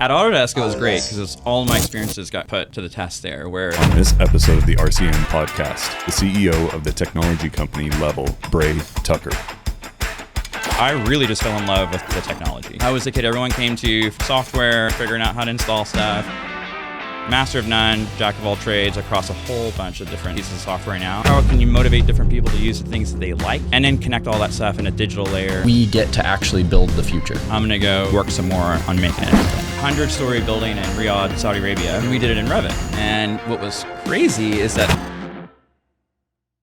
At Autodesk, it was great because all my experiences got put to the test there. Where on this episode of the RCN Podcast, the CEO of the technology company Level, Brey Tucker. I really just fell in love with the technology. I was a kid everyone came to for software, figuring out how to install stuff. Master of none, jack of all trades across a whole bunch of different pieces of software now. How can you motivate different people to use the things that they like and then connect all that stuff in a digital layer? We get to actually build the future. I'm gonna go work some more on making it. 100-story building in Riyadh, Saudi Arabia, and we did it in Revit. And what was crazy is that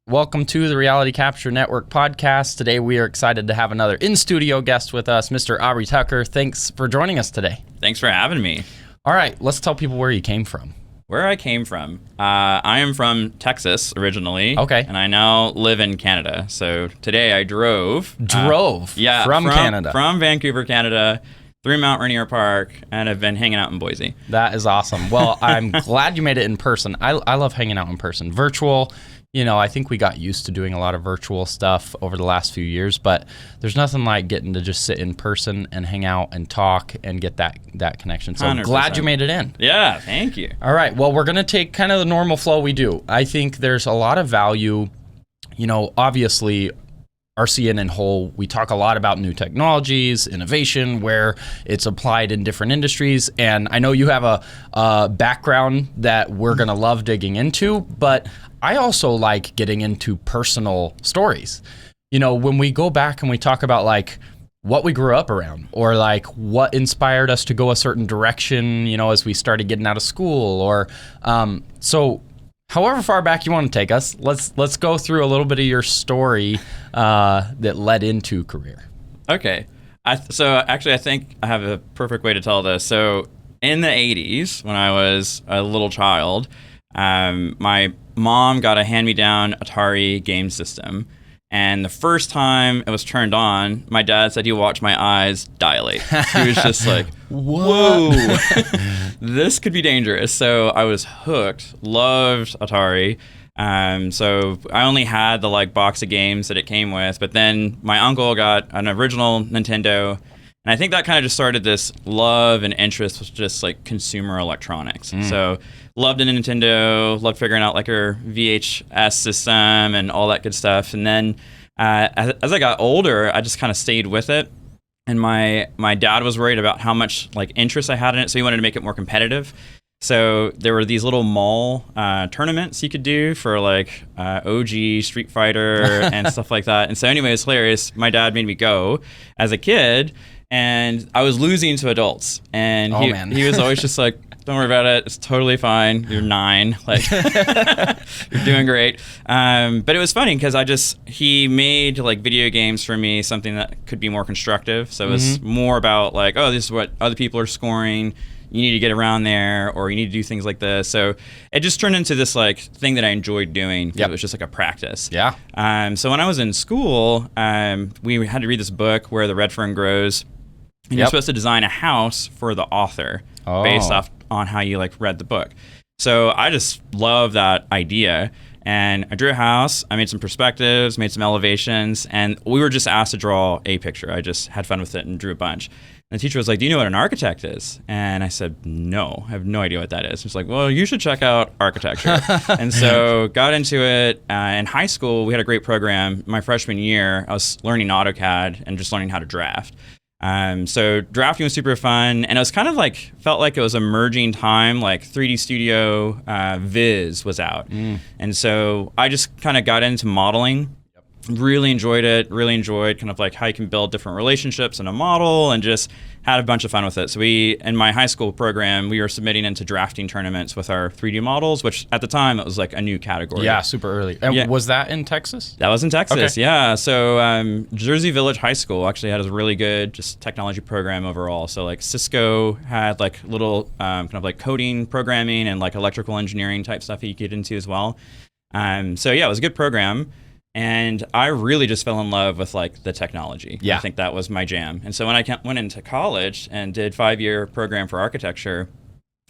welcome to the Reality Capture Network podcast. Today we are excited to have another in-studio guest with us, Mr. Brey Tucker. Thanks for joining us today. Thanks for having me. All right, let's tell people where you came from. Where I came from? I am from Texas originally. Okay. And I now live in Canada. So today I drove. Yeah. From Canada. From Vancouver, Canada, through Mount Rainier Park, and I've been hanging out in Boise. That is awesome. Well, I'm glad you made it in person. I love hanging out in person. Virtual, you know, I think we got used to doing a lot of virtual stuff over the last few years, but there's nothing like getting to just sit in person and hang out and talk and get that connection. So I'm glad you made it in. Yeah, thank you. All right, well, we're going to take kind of the normal flow we do. I think there's a lot of value, you know, obviously RCN in whole, we talk a lot about new technologies, innovation, where it's applied in different industries. And I know you have a background that we're going to love digging into, but I also like getting into personal stories. You know, when we go back and we talk about like what we grew up around or like what inspired us to go a certain direction, you know, as we started getting out of school or so however far back you want to take us, let's go through a little bit of your story that led into career. Okay. So actually, I think I have a perfect way to tell this. So in the 80s, when I was a little child, my mom got a hand-me-down Atari game system. And the first time it was turned on, my dad said he watched my eyes dilate. He was just like, whoa, this could be dangerous. So I was hooked, loved Atari. So I only had the like box of games that it came with, but then my uncle got an original Nintendo. And I think that kind of just started this love and interest with just like consumer electronics. So loved a Nintendo, loved figuring out like her VHS system and all that good stuff. And then as I got older, I just kind of stayed with it. And my dad was worried about how much like interest I had in it, so he wanted to make it more competitive. So there were these little mall tournaments you could do for like OG Street Fighter and stuff like that. And so anyway, it's hilarious. My dad made me go as a kid, and I was losing to adults. And he was always just like, don't worry about it. It's totally fine. You're 9. Like, you're doing great. But it was funny because he made like video games for me, something that could be more constructive. So it was more about like, oh, this is what other people are scoring. You need to get around there, or you need to do things like this. So it just turned into this like thing that I enjoyed doing. Yep. It was just like a practice. Yeah. So when I was in school, we had to read this book, Where the Red Fern Grows. And you're supposed to design a house for the author based off on how you like read the book. So I just love that idea. And I drew a house, I made some perspectives, made some elevations, and we were just asked to draw a picture. I just had fun with it and drew a bunch. And the teacher was like, do you know what an architect is? And I said, no, I have no idea what that is. She's like, well, you should check out architecture. And so got into it. In high school, we had a great program. My freshman year, I was learning AutoCAD and just learning how to draft. So drafting was super fun, and it was kind of like, felt like it was a merging time, like 3D Studio, Viz was out. And so I just kind of got into modeling, really enjoyed it, really enjoyed kind of like how you can build different relationships in a model, and just had a bunch of fun with it. So in my high school program, we were submitting into drafting tournaments with our 3D models, which at the time it was like a new category. Yeah, super early. And was that in Texas? That was in Texas, okay. Yeah. So Jersey Village High School actually had a really good just technology program overall. So like Cisco had like little kind of like coding, programming, and like electrical engineering type stuff that you could get into as well. So yeah, it was a good program. And I really just fell in love with like the technology. Yeah. I think that was my jam. And so when I went into college and did 5-year program for architecture,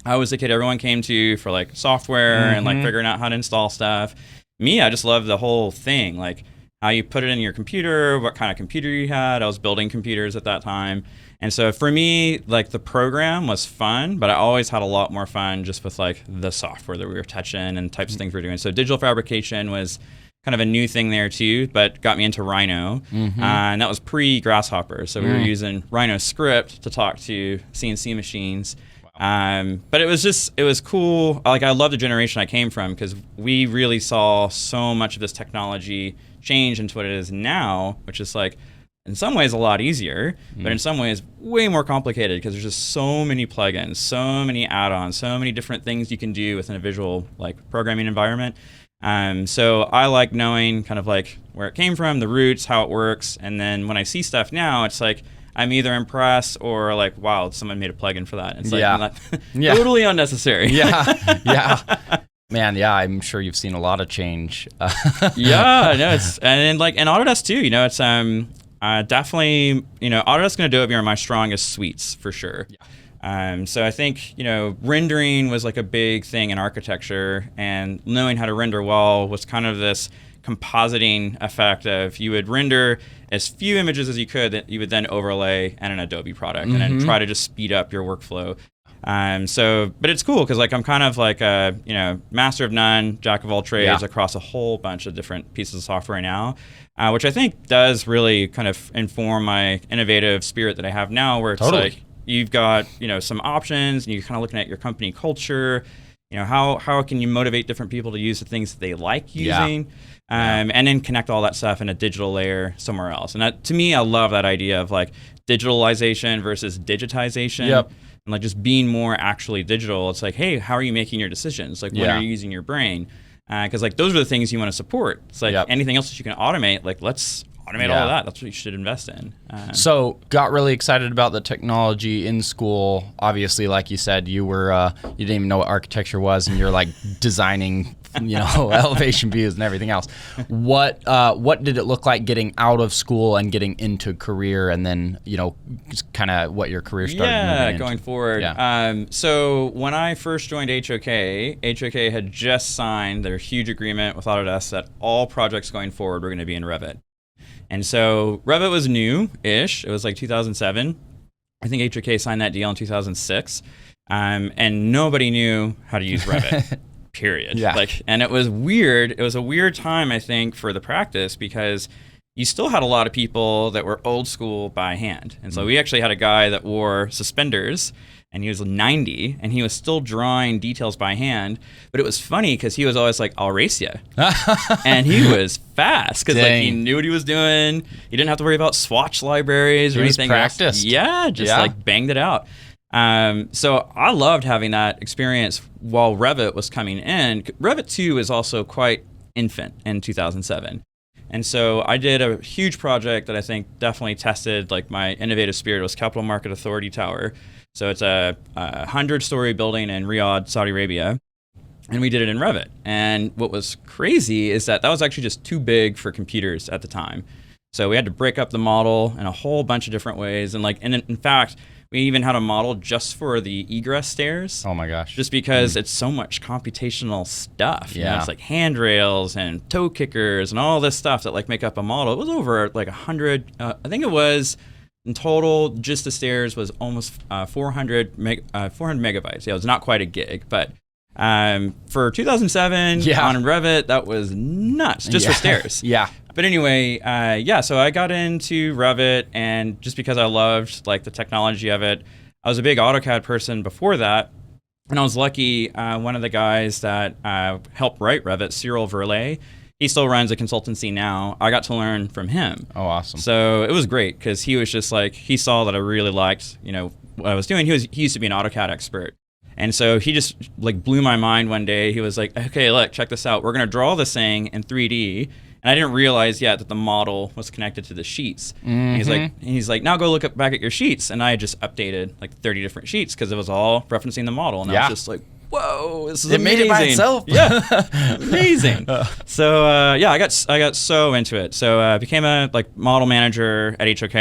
I was the kid everyone came to for like software and like figuring out how to install stuff. Me, I just loved the whole thing, like how you put it in your computer, what kind of computer you had. I was building computers at that time. And so for me, like the program was fun, but I always had a lot more fun just with like the software that we were touching and types of things we were doing. So digital fabrication was kind of a new thing there too, but got me into Rhino. And that was pre-Grasshopper. So we were using Rhino script to talk to CNC machines. But it was cool. Like I love the generation I came from because we really saw so much of this technology change into what it is now, which is like, in some ways a lot easier, but in some ways way more complicated because there's just so many plugins, so many add-ons, so many different things you can do within a visual like programming environment. So I like knowing kind of like where it came from, the roots, how it works, and then when I see stuff now, it's like I'm either impressed or like, wow, someone made a plugin for that. It's like totally unnecessary. Man, I'm sure you've seen a lot of change. It's and Autodesk too. You know, it's definitely, you know, Autodesk and Adobe are my strongest suites for sure. So I think, you know, rendering was like a big thing in architecture, and knowing how to render well was kind of this compositing effect of you would render as few images as you could that you would then overlay in an Adobe product and then try to just speed up your workflow. But it's cool because like I'm kind of like a, you know, master of none, jack of all trades across a whole bunch of different pieces of software now, which I think does really kind of inform my innovative spirit that I have now, where it's like you've got, you know, some options and you're kind of looking at your company culture, you know, how can you motivate different people to use the things that they like using, and then connect all that stuff in a digital layer somewhere else. And that, to me, I love that idea of like digitalization versus digitization. And like just being more actually digital. It's like, hey, how are you making your decisions? Like, when are you using your brain? Because like those are the things you want to support. It's like anything else that you can automate, like let's automate all of that. That's what you should invest in. So got really excited about the technology in school. Obviously, like you said, you didn't even know what architecture was, and you're like designing, you know, elevation views and everything else. What did it look like getting out of school and getting into career, and then, you know, kind of what your career started going forward. So when I first joined HOK had just signed their huge agreement with Autodesk that all projects going forward were going to be in Revit. And so Revit was new-ish. It was like 2007. I think HOK signed that deal in 2006. And nobody knew how to use Revit. Period. And it was weird. It was a weird time, I think, for the practice because you still had a lot of people that were old school by hand. And so we actually had a guy that wore suspenders, and he was 90, and he was still drawing details by hand. But it was funny because he was always like, I'll race you. And he was fast because like he knew what he was doing. He didn't have to worry about swatch libraries or anything. Practiced. Like banged it out. So I loved having that experience while Revit was coming in. Revit 2 is also quite infant in 2007. And so I did a huge project that I think definitely tested like my innovative spirit. It was Capital Market Authority Tower. So it's a 100-story building in Riyadh, Saudi Arabia. And we did it in Revit. And what was crazy is that was actually just too big for computers at the time. So we had to break up the model in a whole bunch of different ways. And in fact, we even had a model just for the egress stairs. Oh my gosh. Just because it's so much computational stuff. You know, it's like handrails and toe kickers and all this stuff that like make up a model. It was over like 100, I think it was in total, just the stairs was almost 400 megabytes. Yeah, it was not quite a gig, but for 2007 on Revit, that was nuts just for stairs. But anyway, so I got into Revit, and just because I loved like the technology of it, I was a big AutoCAD person before that, and I was lucky. One of the guys that helped write Revit, Cyril Verlet, he still runs a consultancy now. I got to learn from him. Oh, awesome! So it was great because he was just like, he saw that I really liked, you know, what I was doing. He used to be an AutoCAD expert. And so he just like blew my mind one day. He was like, okay, look, check this out. We're going to draw this thing in 3D. And I didn't realize yet that the model was connected to the sheets. And he's like, now go look back at your sheets. And I had just updated like 30 different sheets because it was all referencing the model. And I was just like, whoa, this is amazing. It made it by itself. Amazing. So I got so into it. So I became a like model manager at HOK.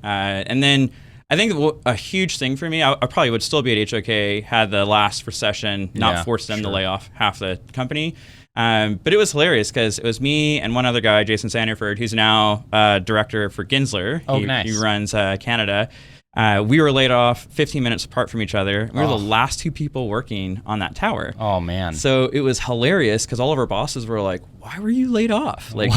And then I think a huge thing for me, I probably would still be at HOK had the last recession not forced them to lay off half the company. But it was hilarious because it was me and one other guy, Jason Sanderford, who's now director for Gensler. Oh, nice. He runs Canada. We were laid off 15 minutes apart from each other. We were Oh. the last 2 people working on that tower. Oh man. So it was hilarious because all of our bosses were like, "Why were you laid off? Like,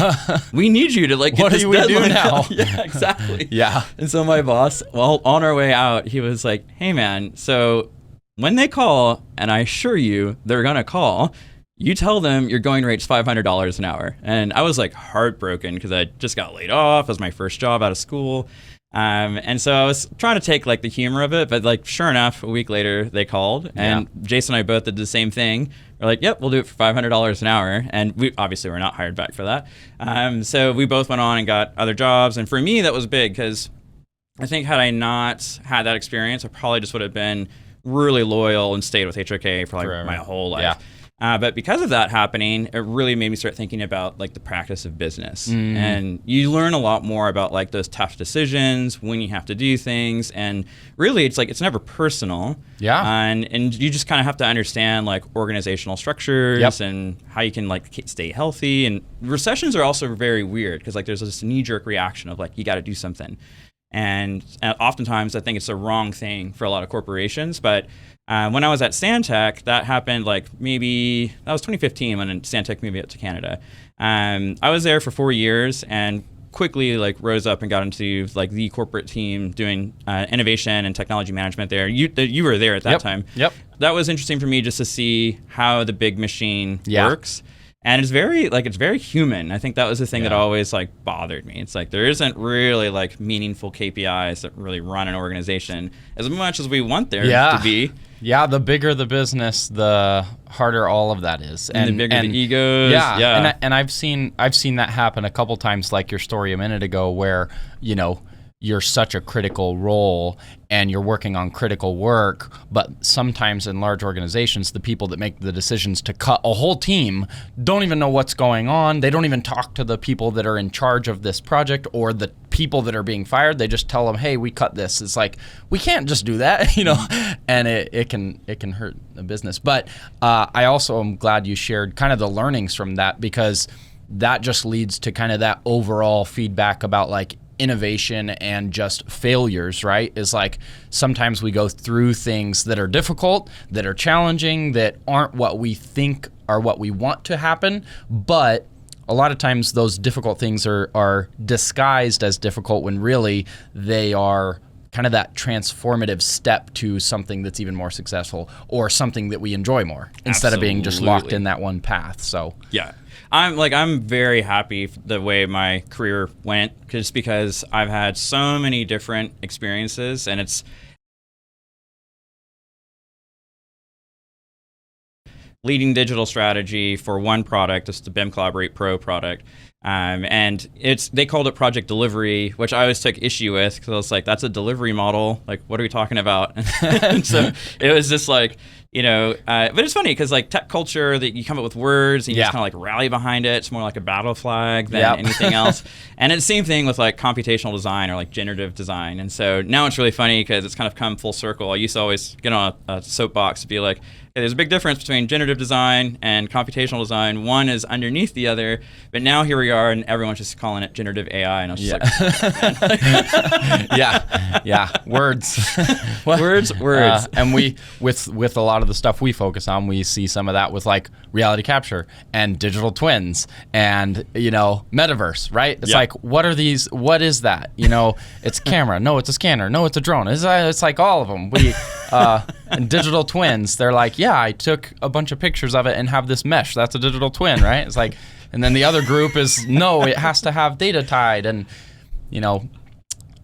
we need you to like get What this do we do deadline now?" done." Yeah, exactly. Yeah. And so my boss, well, on our way out, he was like, "Hey man, so when they call, and I assure you they're gonna call, you tell them your going rate's $500 an hour." And I was like heartbroken because I just got laid off. It was my first job out of school. And so I was trying to take like the humor of it, but like sure enough, a week later they called, and Jason and I both did the same thing. We're like, "Yep, we'll do it for $500 an hour," and we obviously were not hired back for that. So we both went on and got other jobs, and for me that was big because I think had I not had that experience, I probably just would have been really loyal and stayed with HOK for like Forever. my whole life. Yeah. But because of that happening, it really made me start thinking about like the practice of business. And you learn a lot more about like those tough decisions, when you have to do things. And really it's like, it's never personal. Yeah. And you just kind of have to understand like organizational structures and how you can like stay healthy. And recessions are also very weird because like there's this knee-jerk reaction of like, you got to do something. And oftentimes I think it's the wrong thing for a lot of corporations. But when I was at Stantec, that happened like maybe, that was 2015 when Stantec moved out to Canada. I was there for 4 years and quickly like rose up and got into like the corporate team doing innovation and technology management there. You were there at that time. Yep. That was interesting for me just to see how the big machine Yeah. works. And it's very human. I think that was the thing that always like bothered me. It's like there isn't really like meaningful KPIs that really run an organization as much as we want there to be. Yeah, the bigger the business, the harder all of that is, And the bigger the egos. Yeah. And I've seen that happen a couple times, like your story a minute ago, where you're such a critical role and you're working on critical work, but sometimes in large organizations, the people that make the decisions to cut a whole team don't even know what's going on. They don't even talk to the people that are in charge of this project or the people that are being fired. They just tell them, "Hey, we cut this." It's like, we can't just do that, and it can hurt the business. But I also am glad you shared kind of the learnings from that, because that just leads to kind of that overall feedback about like innovation and just failures, right? Is like sometimes we go through things that are difficult, that are challenging, that aren't what we think are what we want to happen, but a lot of times those difficult things are disguised as difficult when really they are kind of that transformative step to something that's even more successful or something that we enjoy more instead of being just locked in that one path. So yeah. I'm very happy the way my career went, just because I've had so many different experiences, and it's leading digital strategy for one product. It's the BIM Collaborate Pro product. And they called it project delivery, which I always took issue with because I was like, that's a delivery model. Like, what are we talking about? And so it was just like, but it's funny because like tech culture, that you come up with words and you just kind of like rally behind it. It's more like a battle flag than anything else. And it's the same thing with like computational design or like generative design. And so now it's really funny because it's kind of come full circle. I used to always get on a soapbox to be like, hey, there's a big difference between generative design and computational design. One is underneath the other, but now here we are, and everyone's just calling it generative AI, and I was just like, words, words. And we, with a lot of the stuff we focus on, we see some of that with like reality capture and digital twins and metaverse, right? It's like, what are these? What is that? It's camera. No, it's a scanner. No, it's a drone. It's like all of them. And digital twins, they're like, yeah, I took a bunch of pictures of it and have this mesh. That's a digital twin, right? It's like, and then the other group is, no, it has to have data tied. And,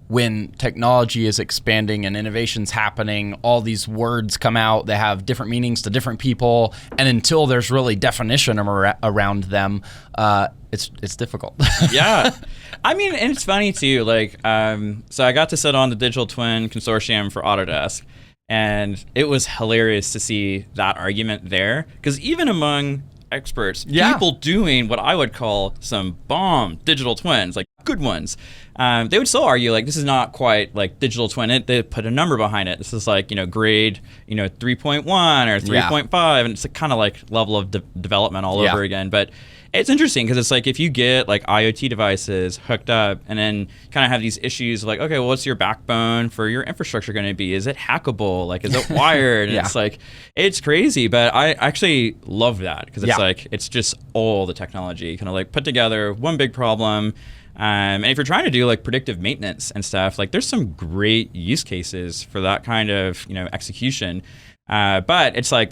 when technology is expanding and innovation's happening, all these words come out. They have different meanings to different people. And until there's really definition around them, it's difficult. Yeah. I mean, and it's funny too, like, so I got to sit on the Digital Twin Consortium for Autodesk. And it was hilarious to see that argument there, because even among experts, people doing what I would call some bomb digital twins, like good ones. They would still argue like this is not quite like digital twin. They put a number behind it. This is like grade 3.1 or 3.5, and it's kind of like level of development all over again. But it's interesting because it's like if you get like IoT devices hooked up and then kind of have these issues of like, okay, well, what's your backbone for your infrastructure going to be? Is it hackable? Like, is it wired? And it's like, it's crazy. But I actually love that because it's like, it's just all the technology kind of like put together, one big problem. And if you're trying to do like predictive maintenance and stuff, like there's some great use cases for that kind of, execution. But it's like,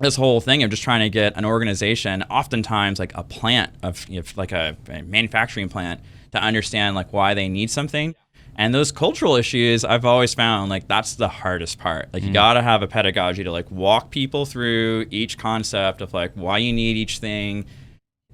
this whole thing of just trying to get an organization, oftentimes like a plant of like a manufacturing plant, to understand like why they need something. And those cultural issues, I've always found like that's the hardest part. Like you gotta have a pedagogy to like walk people through each concept of like why you need each thing.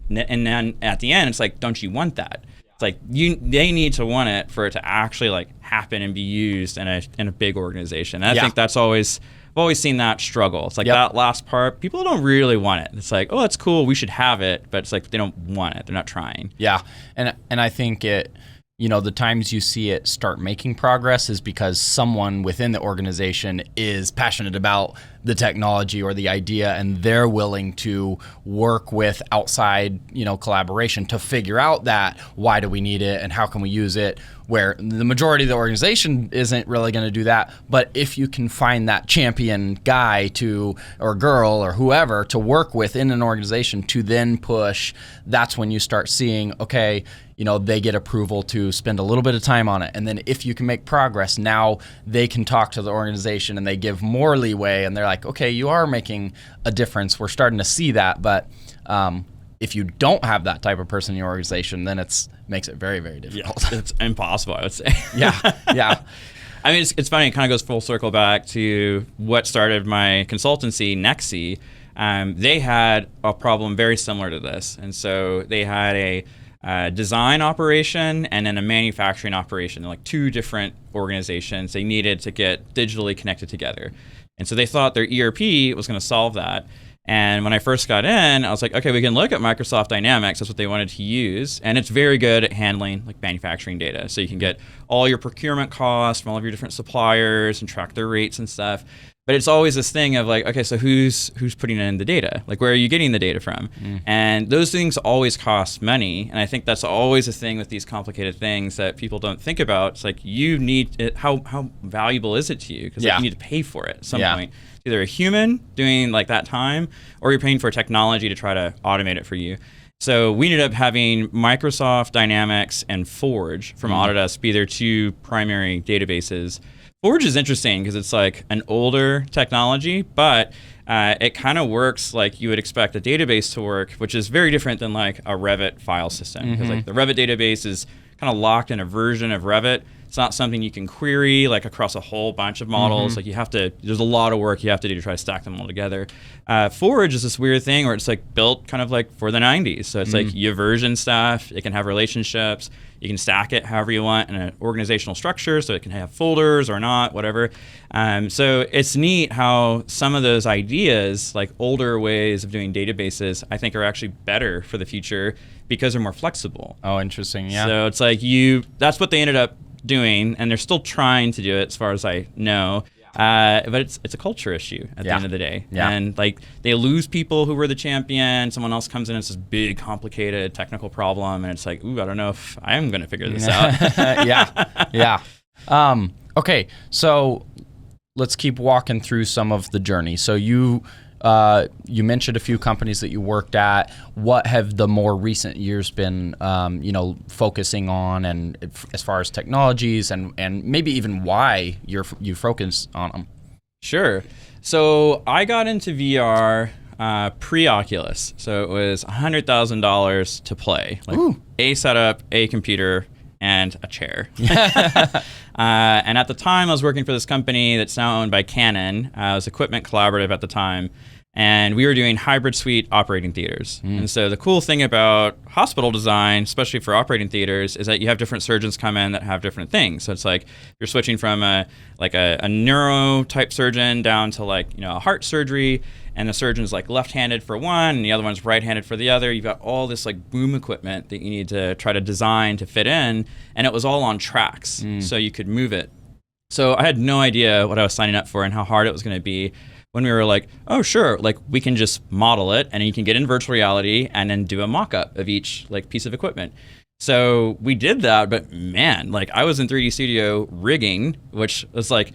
And then at the end, it's like, don't you want that? It's like they need to want it for it to actually like happen and be used in a big organization. And I think that's always, I've always seen that struggle. It's like that last part, people don't really want it. It's like, oh, that's cool, we should have it, but it's like they don't want it. They're not trying. Yeah, and I think it, the times you see it start making progress is because someone within the organization is passionate about the technology or the idea, and they're willing to work with outside, collaboration to figure out that why do we need it and how can we use it, where the majority of the organization isn't really going to do that. But if you can find that champion guy or girl or whoever to work with in an organization to then push, that's when you start seeing, okay, they get approval to spend a little bit of time on it. And then if you can make progress, now they can talk to the organization and they give more leeway, and they're like, okay, you are making a difference. We're starting to see that. But if you don't have that type of person in your organization, then makes it very, very difficult. Yeah, it's impossible, I would say. Yeah. I mean, it's funny. It kind of goes full circle back to what started my consultancy, Nexi. They had a problem very similar to this. And so they had a design operation and then a manufacturing operation, like two different organizations. They needed to get digitally connected together. And so they thought their ERP was going to solve that. And when I first got in, I was like, okay, we can look at Microsoft Dynamics. That's what they wanted to use. And it's very good at handling like manufacturing data. So you can get all your procurement costs from all of your different suppliers and track their rates and stuff. But it's always this thing of like, okay, so who's putting in the data? Like, where are you getting the data from? And those things always cost money. And I think that's always a thing with these complicated things that people don't think about. It's like, you need it. How valuable is it to you? Because you need to pay for it at some point. It's either a human doing like that time, or you're paying for technology to try to automate it for you. So we ended up having Microsoft Dynamics and Forge from Autodesk be their two primary databases. Forge is interesting because it's like an older technology, but it kind of works like you would expect a database to work, which is very different than like a Revit file system. Because like the Revit database is kind of locked in a version of Revit. It's not something you can query like across a whole bunch of models. Like there's a lot of work you have to do to try to stack them all together. Forge is this weird thing where it's like built kind of like for the 90s. So it's like you version stuff, it can have relationships, you can stack it however you want in an organizational structure, so it can have folders or not, whatever. So it's neat how some of those ideas, like older ways of doing databases, I think are actually better for the future because they're more flexible. Oh, interesting, yeah. So it's like that's what they ended up doing, and they're still trying to do it as far as I know. But it's a culture issue at the end of the day. And like they lose people who were the champion, someone else comes in, it's this big complicated technical problem, and it's like, ooh, I don't know if I am going to figure this out. Okay, so let's keep walking through some of the journey. So you mentioned a few companies that you worked at. What have the more recent years been, focusing on, and as far as technologies, and maybe even why you focus on them? Sure. So I got into VR pre-Oculus. So it was $100,000 to play. Like a setup, a computer, and a chair. And at the time, I was working for this company that's now owned by Canon. It was Equipment Collaborative at the time. And we were doing hybrid suite operating theaters. And so the cool thing about hospital design, especially for operating theaters, is that you have different surgeons come in that have different things. So it's like you're switching from a neuro type surgeon down to like, a heart surgery, and the surgeon's like left-handed for one and the other one's right-handed for the other. You've got all this like boom equipment that you need to try to design to fit in, and it was all on tracks so you could move it. So I had no idea what I was signing up for and how hard it was going to be. When we were like, oh, sure, like we can just model it and you can get in virtual reality and then do a mock-up of each like piece of equipment. So we did that, but man, like I was in 3D Studio rigging, which was like,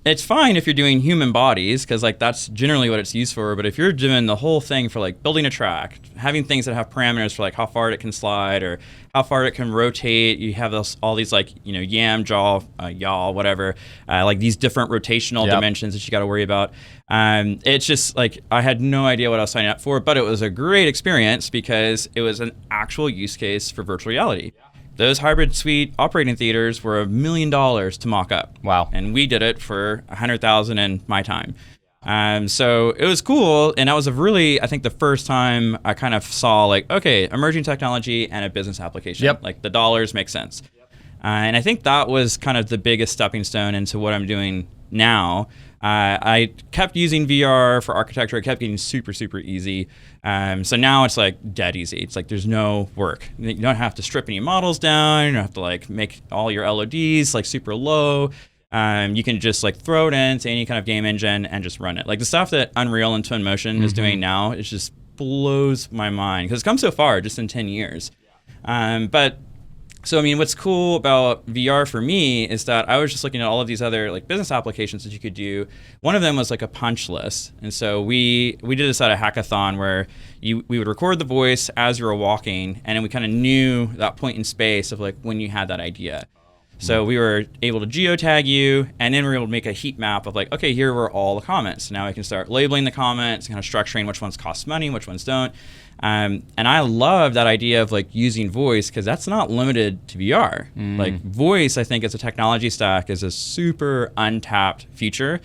it's fine if you're doing human bodies because like that's generally what it's used for. But if you're doing the whole thing for like building a track, having things that have parameters for like how far it can slide or how far it can rotate, you have all these like, yam, jaw, yaw, whatever, like these different rotational dimensions that you got to worry about. It's just like I had no idea what I was signing up for, but it was a great experience because it was an actual use case for virtual reality. Those hybrid suite operating theaters were $1 million to mock up. Wow. And we did it for $100,000 in my time. So it was cool. And that was I think the first time I kind of saw like, okay, emerging technology and a business application. Yep. Like the dollars make sense. And I think that was kind of the biggest stepping stone into what I'm doing now. I kept using VR for architecture. It kept getting super, super easy. So now it's like dead easy. It's like there's no work. You don't have to strip any models down. You don't have to like make all your LODs like super low. You can just like throw it into any kind of game engine and just run it. Like the stuff that Unreal and Twinmotion is doing now, it just blows my mind because it's come so far just in 10 years. So, I mean, what's cool about VR for me is that I was just looking at all of these other like business applications that you could do. One of them was like a punch list. And so we did this at a hackathon where we would record the voice as you were walking, and then we kind of knew that point in space of like when you had that idea. So we were able to geotag you, and then we were able to make a heat map of like, okay, here were all the comments. Now I can start labeling the comments, kind of structuring which ones cost money, which ones don't. And I love that idea of like using voice because that's not limited to VR. Like voice, I think as a technology stack is a super untapped feature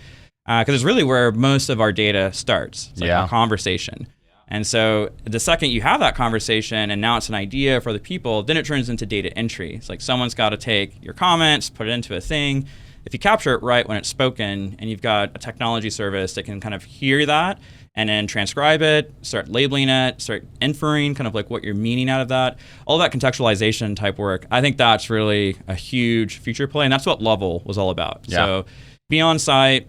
because it's really where most of our data starts. It's like a conversation. And so the second you have that conversation and now it's an idea for the people, then it turns into data entry. It's like someone's got to take your comments, put it into a thing. If you capture it right when it's spoken and you've got a technology service that can kind of hear that and then transcribe it, start labeling it, start inferring kind of like what you're meaning out of that, all that contextualization type work, I think that's really a huge future play. And that's what Level was all about. Yeah. So be on site,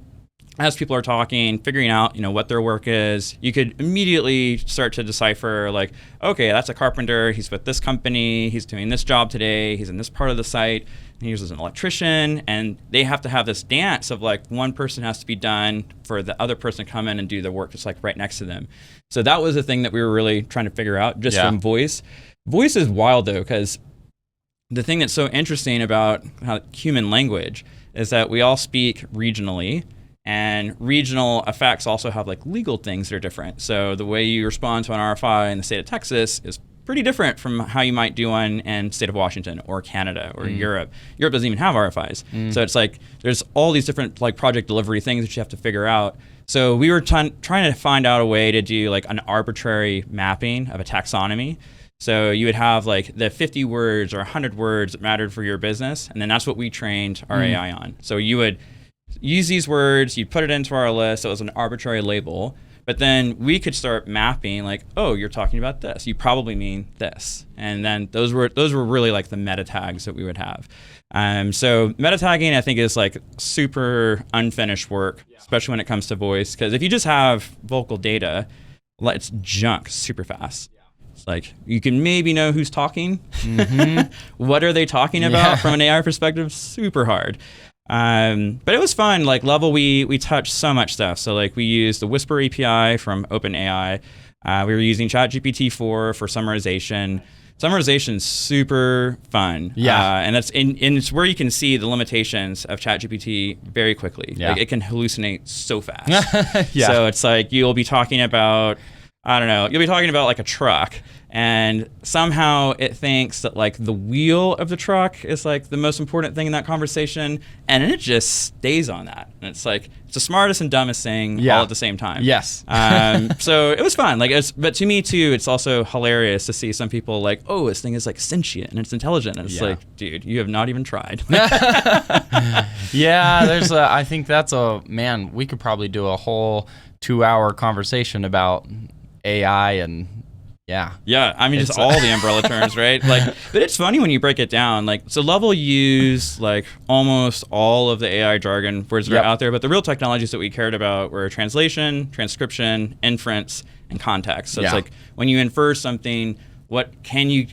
as people are talking, figuring out, what their work is, you could immediately start to decipher like, okay, that's a carpenter, he's with this company, he's doing this job today, he's in this part of the site, and here's an electrician, and they have to have this dance of like one person has to be done for the other person to come in and do the work that's like right next to them. So that was the thing that we were really trying to figure out just from voice. Voice is wild though, because the thing that's so interesting about human language is that we all speak regionally. And regional effects also have like legal things that are different. So the way you respond to an RFI in the state of Texas is pretty different from how you might do one in the state of Washington or Canada or Europe. Europe doesn't even have RFIs. So it's like there's all these different like project delivery things that you have to figure out. So we were trying to find out a way to do like an arbitrary mapping of a taxonomy. So you would have like the 50 words or 100 words that mattered for your business. And then that's what we trained our AI on. So you would use these words, you put it into our list, so it was an arbitrary label, but then we could start mapping like, oh, you're talking about this, you probably mean this. And then those were really like the meta tags that we would have. So meta tagging I think is like super unfinished work, especially when it comes to voice, because if you just have vocal data, it's junk super fast. It's like you can maybe know who's talking. What are they talking about from an AI perspective? Super hard. But it was fun. Like Level, we touched so much stuff. So like we used the Whisper API from OpenAI. We were using ChatGPT 4 for summarization. Summarization's super fun. And that's and it's where you can see the limitations of ChatGPT very quickly. Like it can hallucinate so fast. So it's like you'll be talking about I don't know, you'll be talking about like a truck, and somehow it thinks that like the wheel of the truck is like the most important thing in that conversation, and it just stays on that. And it's like, it's the smartest and dumbest thing all at the same time. Yes. So it was fun. Like, but to me too, it's also hilarious to see some people like, oh, this thing is like sentient and it's intelligent. And it's like, dude, you have not even tried. Yeah, I think that's we could probably do a whole 2-hour conversation about AI and yeah, I mean, just all the umbrella terms, right? Like, but it's funny when you break it down. Like, so Level used like almost all of the AI jargon words that are out there, but the real technologies that we cared about were translation, transcription, inference, and context. So it's like when you infer something, what can you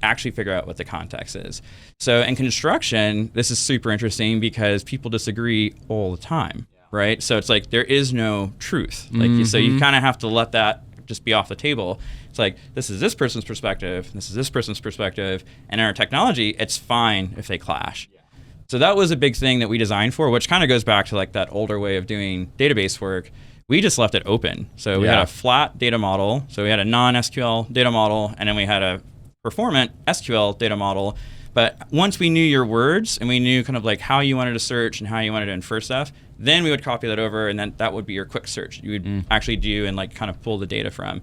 actually figure out what the context is? So in construction, this is super interesting because people disagree all the time, right? So it's like there is no truth. Like, so you kind of have to let that just be off the table. It's like, this is this person's perspective, this is this person's perspective, and in our technology, it's fine if they clash. So that was a big thing that we designed for, which kind of goes back to like that older way of doing database work. We just left it open. So we had a flat data model. So we had a non-SQL data model, and then we had a performant SQL data model. But once we knew your words and we knew kind of like how you wanted to search and how you wanted to infer stuff, then we would copy that over, and then that would be your quick search you would actually do and like kind of pull the data from.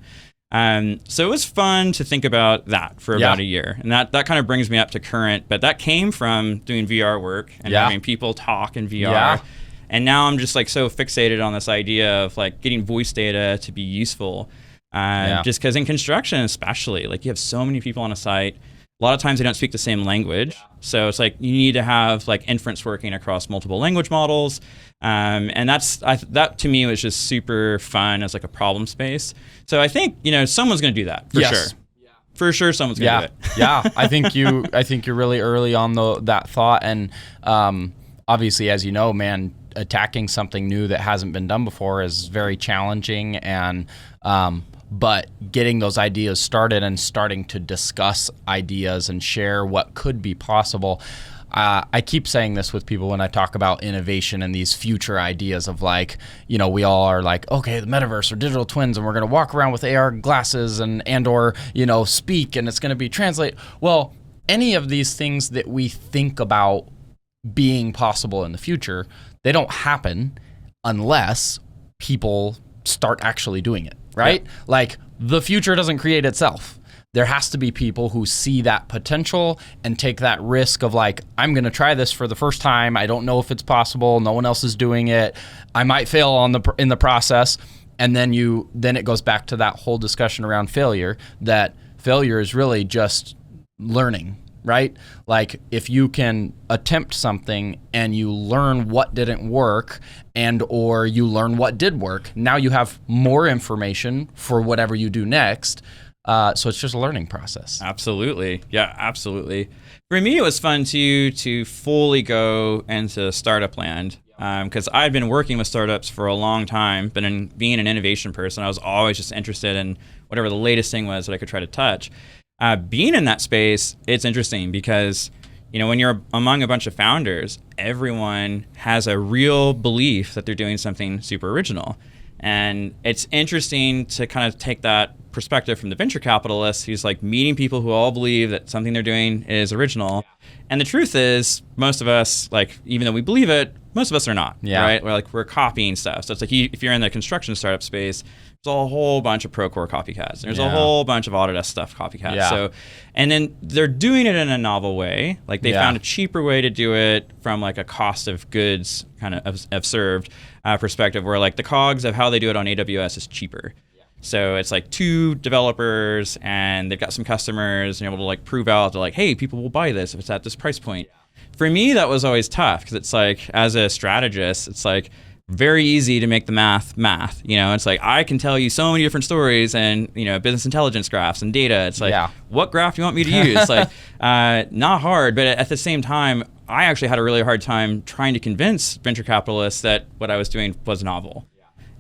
So it was fun to think about that for about a year. And that kind of brings me up to current, but that came from doing VR work and having people talk in VR. Yeah. And now I'm just like so fixated on this idea of like getting voice data to be useful. Just because in construction especially, like you have so many people on a site. A lot of times they don't speak the same language. So it's like you need to have like inference working across multiple language models. And that to me was just super fun as like a problem space. So I think, someone's going to do that for sure. For sure someone's going to do it. Yeah, I think you're really early on that thought. And obviously, as you know, man, attacking something new that hasn't been done before is very challenging. And but getting those ideas started and starting to discuss ideas and share what could be possible. I keep saying this with people when I talk about innovation and these future ideas of like, we all are like, okay, the metaverse or digital twins, and we're going to walk around with AR glasses and or speak, and it's going to be translate. Well, any of these things that we think about being possible in the future, they don't happen unless people start actually doing it. Right? Yeah. Like the future doesn't create itself. There has to be people who see that potential and take that risk of like, I'm going to try this for the first time. I don't know if it's possible. No one else is doing it. I might fail in the process. And then it goes back to that whole discussion around failure, that failure is really just learning, right? Like if you can attempt something and you learn what didn't work and or you learn what did work, now you have more information for whatever you do next. So it's just a learning process. Absolutely. Yeah, absolutely. For me, it was fun to fully go into startup land because I'd been working with startups for a long time, but in being an innovation person, I was always just interested in whatever the latest thing was that I could try to touch. Being in that space, it's interesting because, when you're among a bunch of founders, everyone has a real belief that they're doing something super original. And it's interesting to kind of take that perspective from the venture capitalist who's like meeting people who all believe that something they're doing is original. And the truth is, most of us, like, even though we believe it, most of us are not, right? We're copying stuff. So it's like if you're in the construction startup space, there's a whole bunch of Procore copycats. There's a whole bunch of Autodesk stuff copycats. Yeah. So, and then they're doing it in a novel way. Like they found a cheaper way to do it from like a cost of goods kind of served perspective, where like the cogs of how they do it on AWS is cheaper. So it's like 2 developers and they've got some customers and able to like prove out that like, hey, people will buy this if it's at this price point. For me, that was always tough because it's like, as a strategist, it's like very easy to make the math. It's like, I can tell you so many different stories and, business intelligence graphs and data. It's like, what graph do you want me to use? Like, not hard, but at the same time, I actually had a really hard time trying to convince venture capitalists that what I was doing was novel.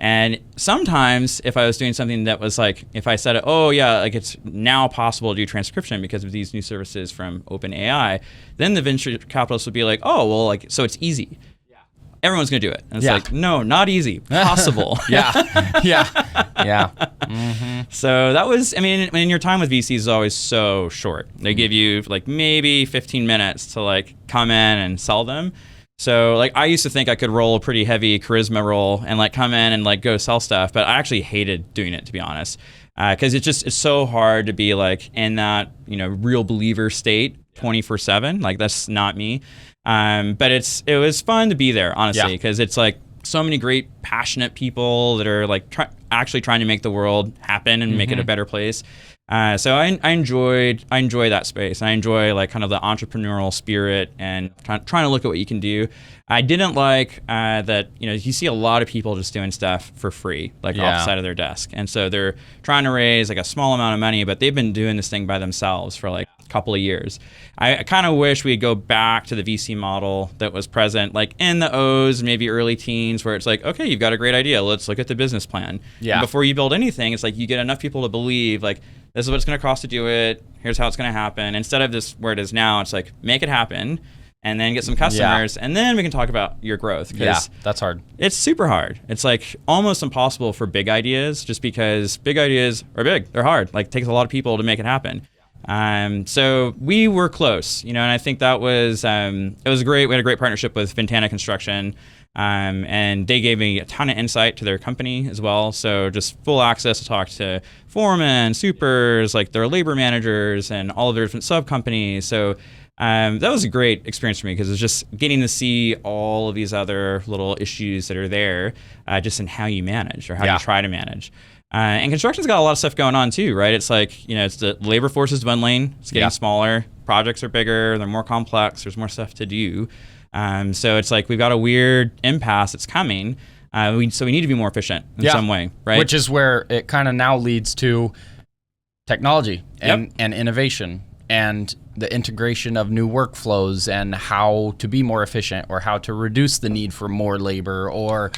And sometimes if I was doing something that was like, if I said, like it's now possible to do transcription because of these new services from OpenAI, then the venture capitalists would be like, so it's easy. everyone's going to do it. And it's like, no, not easy, possible. Yeah. Mm-hmm. So that was, I mean, your time with VCs is always so short. They give you like maybe 15 minutes to like come in and sell them. So like I used to think I could roll a pretty heavy charisma roll and like come in and like go sell stuff, but I actually hated doing it, to be honest, because it's so hard to be like in that, you know, real believer state 24/7. Like that's not me. But it was fun to be there, honestly, because it's like so many great passionate people that are like actually trying to make the world happen and make it a better place. So I enjoy that space. I enjoy like kind of the entrepreneurial spirit and trying to look at what you can do. I didn't like that, you know, you see a lot of people just doing stuff for free, like off the side of their desk. And so they're trying to raise like a small amount of money, but they've been doing this thing by themselves for like a couple of years. I kind of wish we'd go back to the VC model that was present like in the O's, maybe early teens, where it's like, okay, you've got a great idea. Let's look at the business plan. Yeah. And before you build anything, it's like you get enough people to believe like, this is what it's going to cost to do it. Here's how it's going to happen. Instead of this where it is now, it's like, make it happen and then get some customers and then we can talk about your growth. Yeah, that's hard. It's super hard. It's like almost impossible for big ideas just because big ideas are big. They're hard. Like it takes a lot of people to make it happen. So we were close, you know, and I think that was, it was great. We had a great partnership with Ventana Construction. And they gave me a ton of insight to their company as well. So just full access to talk to foremen, supers, like their labor managers and all of their different sub companies. So that was a great experience for me because it was just getting to see all of these other little issues that are there just in how you manage or how you try to manage. And construction's got a lot of stuff going on too, right? It's like, you know, it's the labor force is dwindling, it's getting smaller, projects are bigger, they're more complex, there's more stuff to do. So it's like we've got a weird impasse that's coming. So we need to be more efficient in some way, right? Which is where it kind of now leads to technology and innovation and the integration of new workflows and how to be more efficient or how to reduce the need for more labor or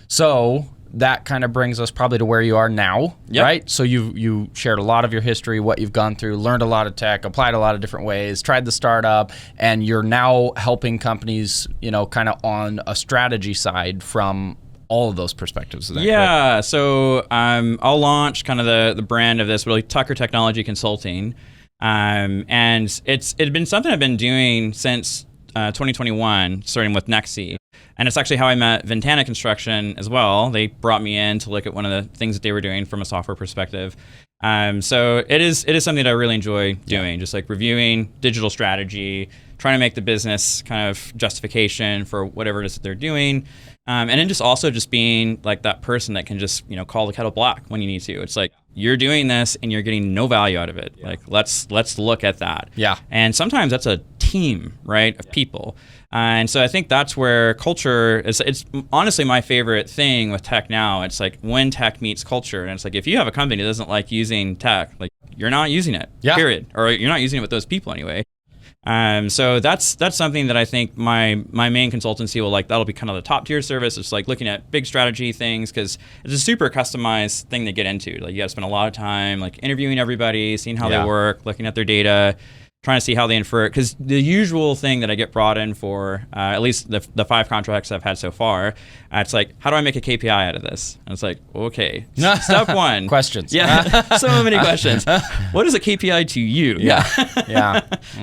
so. That kind of brings us probably to where you are now, right? So you shared a lot of your history, what you've gone through, learned a lot of tech, applied a lot of different ways, tried the startup, and you're now helping companies, you know, kind of on a strategy side from all of those perspectives. Is that correct? So I'll launch kind of the brand of this, really Tucker Technology Consulting. And it's been something I've been doing since 2021, starting with Nexi. And it's actually how I met Ventana Construction as well. They brought me in to look at one of the things that they were doing from a software perspective. So it is something that I really enjoy doing, just like reviewing digital strategy, trying to make the business kind of justification for whatever it is that they're doing. And then just also just being like that person that can just, you know, call the kettle black when you need to. It's like, you're doing this and you're getting no value out of it. Like, let's look at that. Yeah. And sometimes that's a team, right, of people. And so I think that's where culture is. It's honestly my favorite thing with tech now. It's like when tech meets culture. And it's like, if you have a company that doesn't like using tech, like you're not using it, period. Or you're not using it with those people anyway. So that's something that I think my main consultancy will like. That'll be kind of the top tier service. It's like looking at big strategy things because it's a super customized thing to get into. Like you got to spend a lot of time like interviewing everybody, seeing how they work, looking at their data, trying to see how they infer it. Because the usual thing that I get brought in for, at least the 5 contracts I've had so far, it's like, how do I make a KPI out of this? And it's like, okay, step 1. Questions. Yeah, so many questions. What is a KPI to you?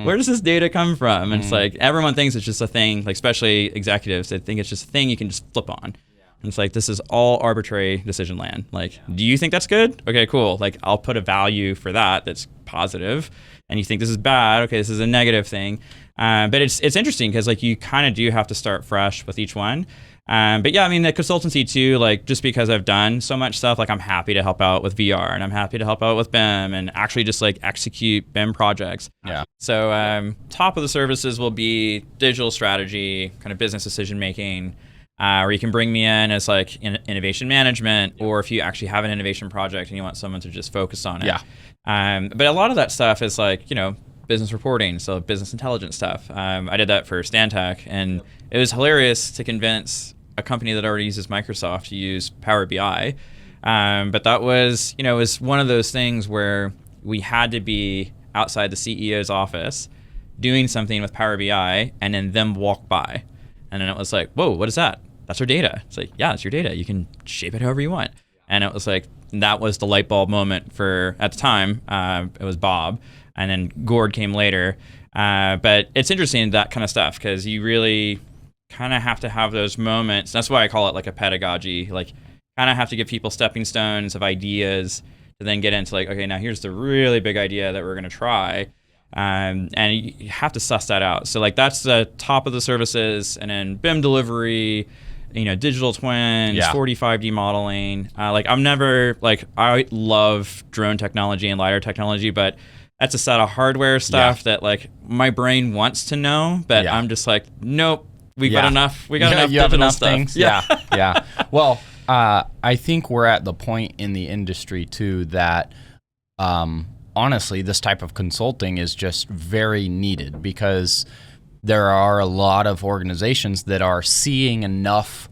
Where does this data come from? And it's like, everyone thinks it's just a thing, like especially executives, they think it's just a thing you can just flip on. And it's like, this is all arbitrary decision land. Like, do you think that's good? Okay, cool. Like, I'll put a value for that's positive. And you think this is bad, okay, this is a negative thing. But it's interesting because like you kind of do have to start fresh with each one. But yeah, I mean the consultancy too, like just because I've done so much stuff, like I'm happy to help out with VR and I'm happy to help out with BIM and actually just like execute BIM projects. Yeah. So top of the services will be digital strategy, kind of business decision making, or you can bring me in as like innovation management, or if you actually have an innovation project and you want someone to just focus on it. Yeah. But a lot of that stuff is like, you know, business reporting, so business intelligence stuff. I did that for Stantec, and it was hilarious to convince a company that already uses Microsoft to use Power BI. But that was, you know, it was one of those things where we had to be outside the CEO's office doing something with Power BI and then them walk by. And then it was like, whoa, what is that? That's our data. It's like, yeah, it's your data. You can shape it however you want. And it was like, that was the light bulb moment for, at the time, it was Bob. And then Gord came later. But it's interesting, that kind of stuff, because you really kind of have to have those moments. That's why I call it like a pedagogy. Like, kind of have to give people stepping stones of ideas to then get into like, okay, now here's the really big idea that we're going to try. And you have to suss that out. So like, that's the top of the services, and then BIM delivery, digital twins, 45D modeling. Like, I'm never like, I love drone technology and LiDAR technology, but that's a set of hardware stuff that like my brain wants to know, but I'm just like, nope, we got enough. We got enough digital stuff. Things. Yeah. Well, I think we're at the point in the industry too that, honestly, this type of consulting is just very needed, because there are a lot of organizations that are seeing enough,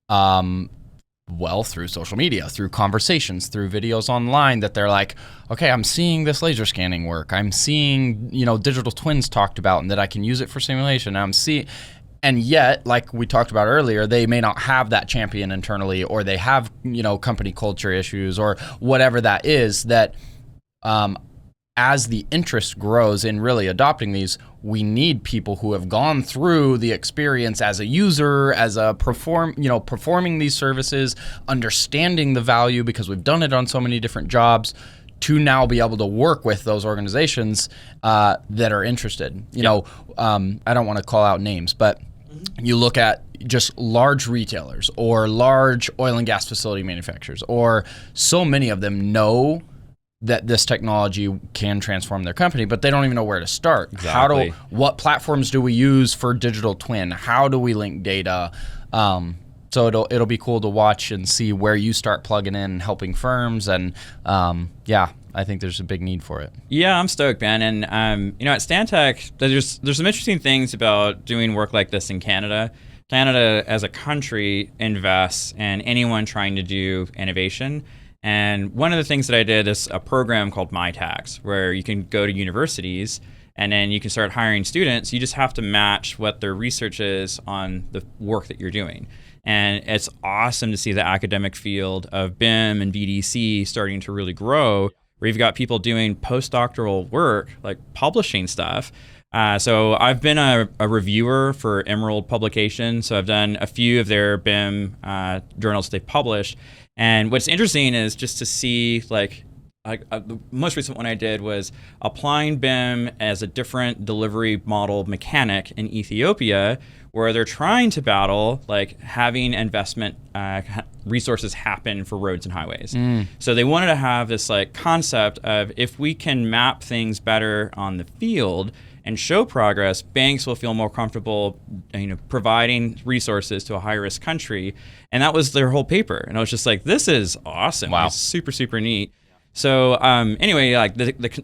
through social media, through conversations, through videos online, that they're like, okay, I'm seeing this laser scanning work. I'm seeing, digital twins talked about, and that I can use it for simulation. And yet, like we talked about earlier, they may not have that champion internally, or they have, company culture issues or whatever that is, that as the interest grows in really adopting these, we need people who have gone through the experience as a user, as a performing these services, understanding the value, because we've done it on so many different jobs, to now be able to work with those organizations that are interested. I don't want to call out names, but you look at just large retailers or large oil and gas facility manufacturers, or so many of them know that this technology can transform their company, but they don't even know where to start. Exactly. What platforms do we use for digital twin? How do we link data? So it'll be cool to watch and see where you start plugging in and helping firms. And I think there's a big need for it. Yeah, I'm stoked, man. And at Stantec, there's some interesting things about doing work like this in Canada. Canada as a country invests in anyone trying to do innovation. And one of the things that I did is a program called MyTax, where you can go to universities and then you can start hiring students. You just have to match what their research is on the work that you're doing. And it's awesome to see the academic field of BIM and VDC starting to really grow, where you've got people doing postdoctoral work, like publishing stuff. So I've been a reviewer for Emerald Publications. So I've done a few of their BIM journals they've published. And what's interesting is just to see, like, the most recent one I did was applying BIM as a different delivery model mechanic in Ethiopia, where they're trying to battle like having investment resources happen for roads and highways. So they wanted to have this like concept of, if we can map things better on the field and show progress, banks will feel more comfortable, providing resources to a high-risk country. And that was their whole paper. And I was just like, this is awesome. Wow. It's super, super neat. So anyway, like the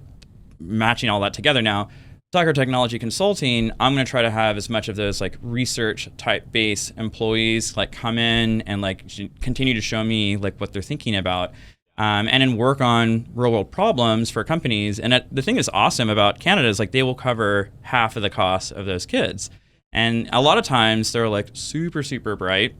matching all that together now, Tucker Technology Consulting, I'm going to try to have as much of those like research type base employees like come in and like continue to show me like what they're thinking about. And then work on real world problems for companies. And the thing that's awesome about Canada is like they will cover half of the cost of those kids. And a lot of times they're like super, super bright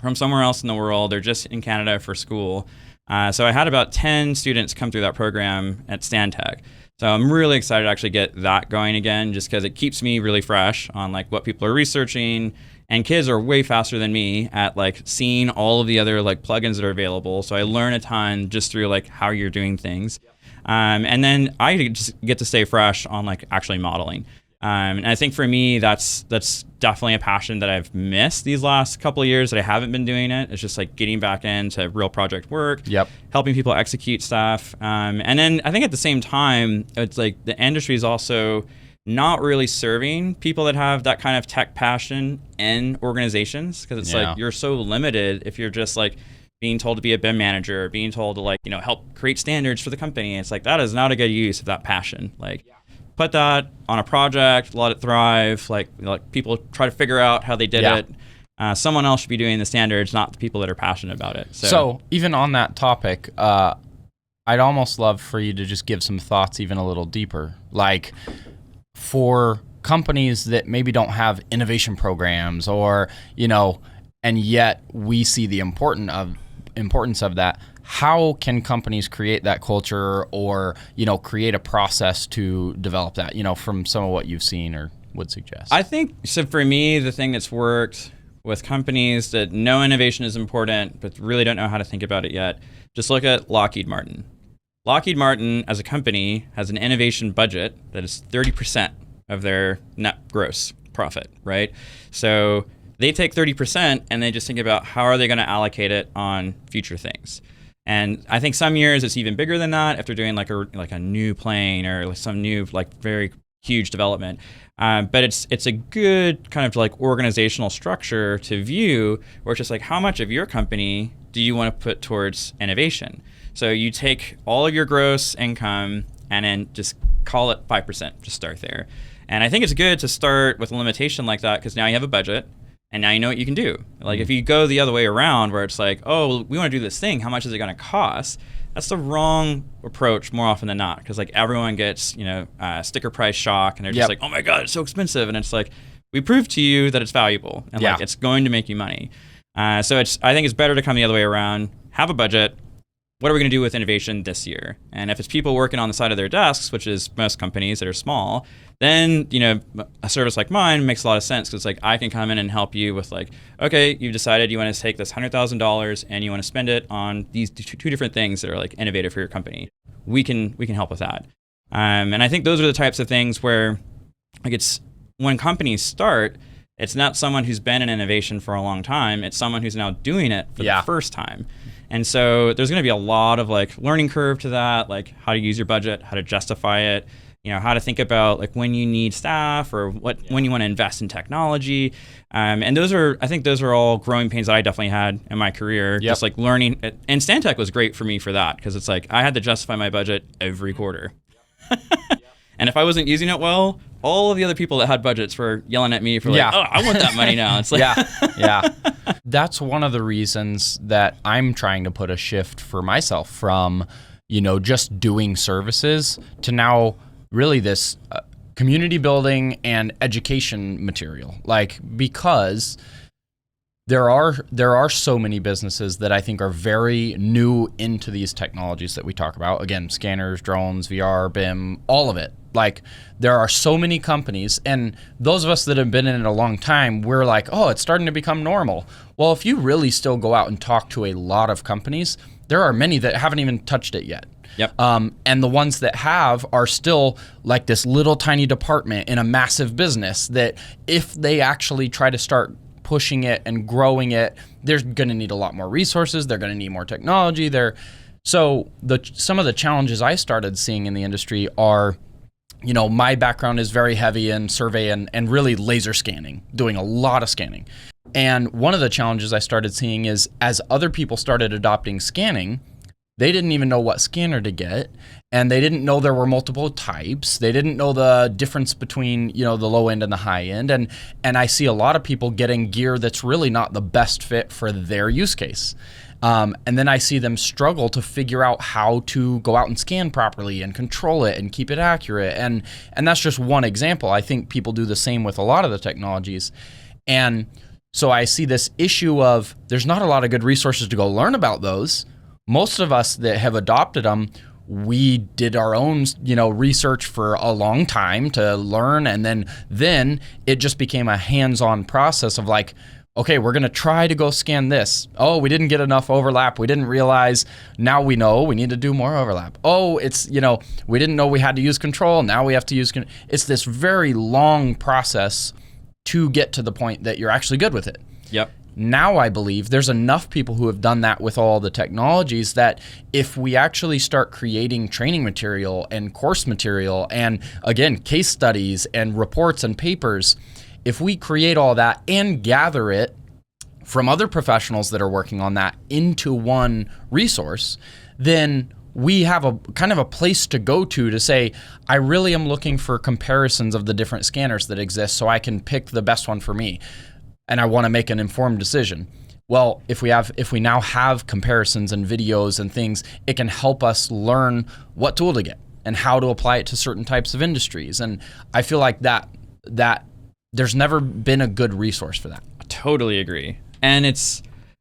from somewhere else in the world. They're just in Canada for school. So I had about 10 students come through that program at Stantec. So I'm really excited to actually get that going again, just because it keeps me really fresh on like what people are researching. And kids are way faster than me at like seeing all of the other like plugins that are available. So I learn a ton just through like how you're doing things. And then I just get to stay fresh on like actually modeling. And I think for me, that's definitely a passion that I've missed these last couple of years that I haven't been doing it. It's just like getting back into real project work, helping people execute stuff. And then I think at the same time, it's like the industry is also not really serving people that have that kind of tech passion in organizations, because it's like you're so limited if you're just like being told to be a BIM manager, or being told to like, help create standards for the company. It's like, that is not a good use of that passion. Like put that on a project, let it thrive. Like people try to figure out how they did it. Someone else should be doing the standards, not the people that are passionate about it. So even on that topic, I'd almost love for you to just give some thoughts even a little deeper. Like for companies that maybe don't have innovation programs or, and yet we see the importance of that. How can companies create that culture or, create a process to develop that, from some of what you've seen or would suggest? I think, so for me, the thing that's worked with companies that know innovation is important, but really don't know how to think about it yet, just look at Lockheed Martin. Lockheed Martin, as a company, has an innovation budget that is 30% of their net gross profit, right? So they take 30% and they just think about how are they going to allocate it on future things. And I think some years it's even bigger than that if they're doing like a new plane or some new very huge development. But it's a good kind of organizational structure to view where it's just how much of your company do you want to put towards innovation? So you take all of your gross income and then just call it 5%, just start there. And I think it's good to start with a limitation like that because now you have a budget and now you know what you can do. If you go the other way around where it's oh, we want to do this thing, how much is it going to cost? That's the wrong approach more often than not because everyone gets, sticker price shock and they're just oh my God, it's so expensive. And it's we proved to you that it's valuable and it's going to make you money. So I think it's better to come the other way around, have a budget. What are we going to do with innovation this year? And if it's people working on the side of their desks, which is most companies that are small, then a service like mine makes a lot of sense because I can come in and help you with okay, you've decided you want to take this $100,000 and you want to spend it on these two different things that are innovative for your company. We can help with that. And I think those are the types of things where it's when companies start, it's not someone who's been in innovation for a long time. It's someone who's now doing it for the first time. And so there's going to be a lot of learning curve to that, how to use your budget, how to justify it, how to think about when you need staff or when you want to invest in technology. And I think those are all growing pains that I definitely had in my career. Just learning. And Stantec was great for me for that because it's I had to justify my budget every quarter. And if I wasn't using it well, all of the other people that had budgets were yelling at me for oh, I want that money now. It's yeah. That's one of the reasons that I'm trying to put a shift for myself from, just doing services to now really this community building and education material. Because there are so many businesses that I think are very new into these technologies that we talk about. Again, scanners, drones, VR, BIM, all of it. There are so many companies, and those of us that have been in it a long time, we're oh, it's starting to become normal. Well, if you really still go out and talk to a lot of companies, there are many that haven't even touched it yet. Yep. And the ones that have are still this little tiny department in a massive business that if they actually try to start pushing it and growing it, they're going to need a lot more resources. They're going to need more technology. So some of the challenges I started seeing in the industry are, my background is very heavy in survey and really laser scanning, doing a lot of scanning. And one of the challenges I started seeing is as other people started adopting scanning, they didn't even know what scanner to get, and they didn't know there were multiple types. They didn't know the difference between, the low end and the high end. And I see a lot of people getting gear that's really not the best fit for their use case. And then I see them struggle to figure out how to go out and scan properly and control it and keep it accurate. And that's just one example. I think people do the same with a lot of the technologies. And so I see this issue of there's not a lot of good resources to go learn about those. Most of us that have adopted them, we did our own, research for a long time to learn. And then it just became a hands-on process of okay, we're going to try to go scan this. Oh, we didn't get enough overlap. We didn't realize. Now we know we need to do more overlap. Oh, it's, we didn't know we had to use control. Now we have to use, it's this very long process to get to the point that you're actually good with it. Yep. Now I believe there's enough people who have done that with all the technologies that if we actually start creating training material and course material and, again, case studies and reports and papers, if we create all that and gather it from other professionals that are working on that into one resource, then we have a kind of a place to go to say, I really am looking for comparisons of the different scanners that exist so I can pick the best one for me. And I want to make an informed decision. Well, if we now have comparisons and videos and things, it can help us learn what tool to get and how to apply it to certain types of industries. And I feel like that that there's never been a good resource for that. I totally agree. And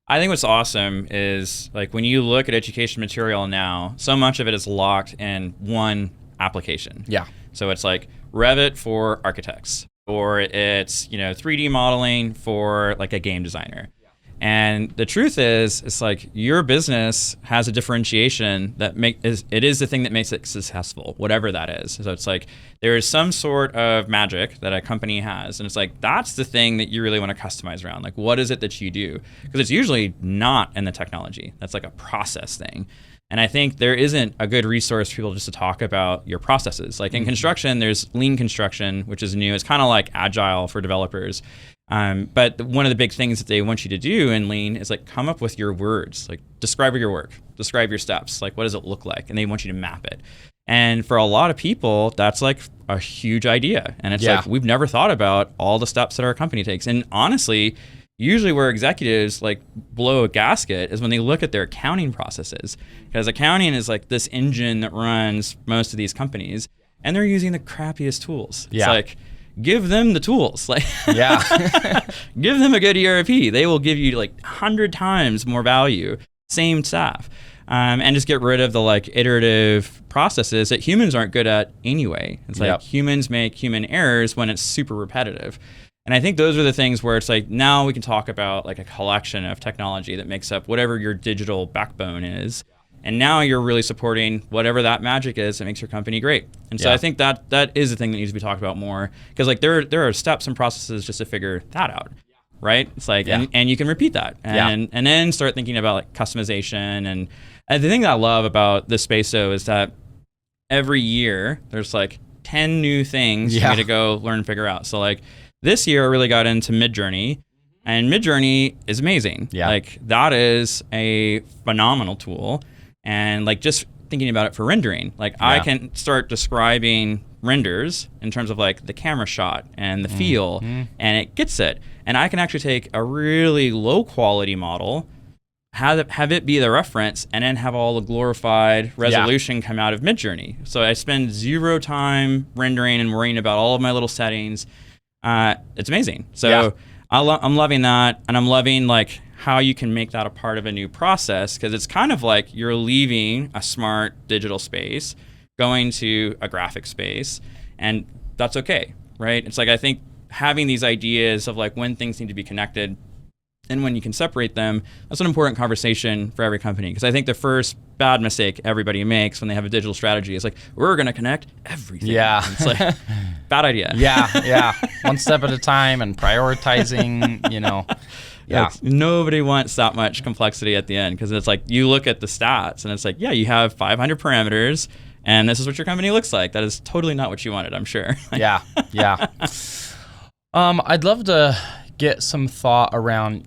I think what's awesome is like when you look at education material now, so much of it is locked in one application. Yeah. So it's like Revit for architects, or it's, 3D modeling for like a game designer. And the truth is, it's like your business has a differentiation that it is the thing that makes it successful, whatever that is. So it's like there is some sort of magic that a company has, and it's like that's the thing that you really want to customize around. Like, what is it that you do? Because it's usually not in the technology. That's like a process thing. And I think there isn't a good resource for people just to talk about your processes. Like in construction, there's lean construction, which is new. It's kind of like agile for developers. But one of the big things that they want you to do in lean is like come up with your words, like describe your work, describe your steps, like what does it look like? And they want you to map it. And for a lot of people, that's like a huge idea. And it's like, we've never thought about all the steps that our company takes. And honestly, usually where executives like blow a gasket is when they look at their accounting processes, because accounting is like this engine that runs most of these companies, and they're using the crappiest tools. It's like, give them the tools. Like, give them a good ERP. They will give you like 100 times more value, same staff. And just get rid of the like iterative processes that humans aren't good at anyway. It's like humans make human errors when it's super repetitive. And I think those are the things where it's like, now we can talk about like a collection of technology that makes up whatever your digital backbone is. And now you're really supporting whatever that magic is that makes your company great. And so I think that is the thing that needs to be talked about more, because like there are steps and processes just to figure that out, right? It's like, and you can repeat that and then start thinking about like customization. And the thing that I love about this space though is that every year there's like 10 new things for me to go learn and figure out. So like, this year, I really got into Midjourney, and Midjourney is amazing. Yeah. Like, that is a phenomenal tool. And, like, just thinking about it for rendering, like, I can start describing renders in terms of, like, the camera shot and the feel, and it gets it. And I can actually take a really low-quality model, have it be the reference, and then have all the glorified resolution come out of Midjourney. So I spend 0 time rendering and worrying about all of my little settings. It's amazing. So I'm loving that, and I'm loving like how you can make that a part of a new process, because it's kind of like you're leaving a smart digital space, going to a graphic space, and that's okay, right? It's like I think having these ideas of like when things need to be connected and when you can separate them, that's an important conversation for every company. Because I think the first bad mistake everybody makes when they have a digital strategy is like, we're going to connect everything. Yeah. And it's like, bad idea. One step at a time and prioritizing, Like, nobody wants that much complexity at the end, because it's like you look at the stats and it's like, you have 500 parameters and this is what your company looks like. That is totally not what you wanted, I'm sure. I'd love to get some thought around,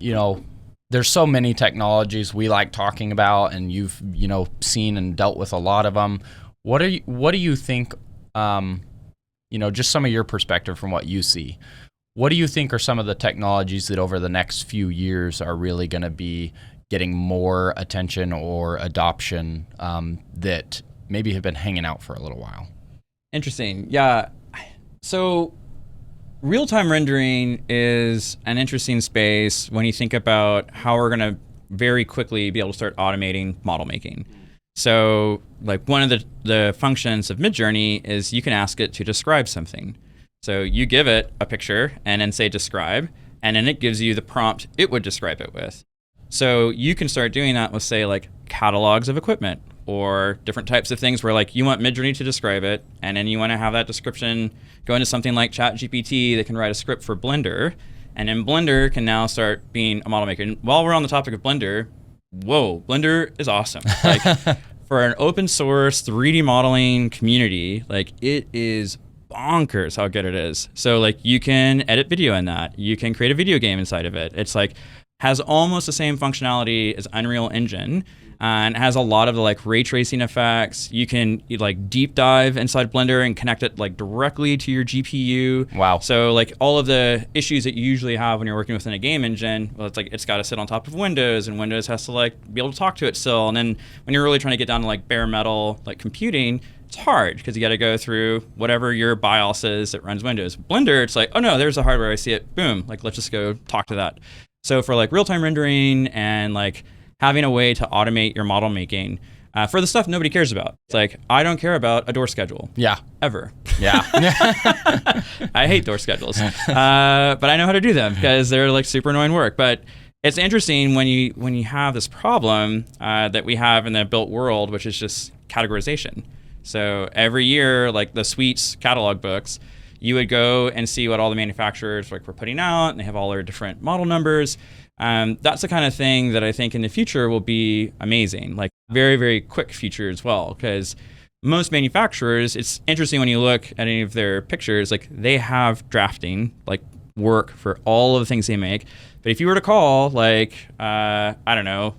there's so many technologies we like talking about, and you've, seen and dealt with a lot of them. What do you think, just some of your perspective from what you see, what do you think are some of the technologies that over the next few years are really going to be getting more attention or adoption, that maybe have been hanging out for a little while? Interesting. Yeah. So real-time rendering is an interesting space when you think about how we're going to very quickly be able to start automating model making. So like one of the functions of Midjourney is you can ask it to describe something. So you give it a picture and then say describe, and then it gives you the prompt it would describe it with. So you can start doing that with, say, like catalogs of equipment or different types of things where like you want Midjourney to describe it, and then you want to have that description go into something like ChatGPT that can write a script for Blender, and then Blender can now start being a model maker. And while we're on the topic of Blender, Blender is awesome. Like for an open source 3D modeling community, like it is bonkers how good it is. So like you can edit video in that. You can create a video game inside of it. It's like has almost the same functionality as Unreal Engine. and it has a lot of the like ray tracing effects. You can like deep dive inside Blender and connect it like directly to your GPU. Wow. So like all of the issues that you usually have when you're working within a game engine, well, it's like it's got to sit on top of Windows, and Windows has to like be able to talk to it still. And then when you're really trying to get down to like bare metal like computing, it's hard because you got to go through whatever your BIOS is that runs Windows. Blender, it's like, oh no, there's the hardware, I see it, boom, like let's just go talk to that. So for like real-time rendering and like having a way to automate your model making for the stuff nobody cares about. It's like, I don't care about a door schedule. Yeah. Ever. Yeah. I hate door schedules. But I know how to do them because they're like super annoying work. But it's interesting when you have this problem that we have in the built world, which is just categorization. So every year, like the Suites catalog books, you would go and see what all the manufacturers like were putting out, and they have all their different model numbers. That's the kind of thing that I think in the future will be amazing, like very, very quick future as well. Because most manufacturers, it's interesting when you look at any of their pictures, like they have drafting, like work for all of the things they make. But if you were to call like, I don't know,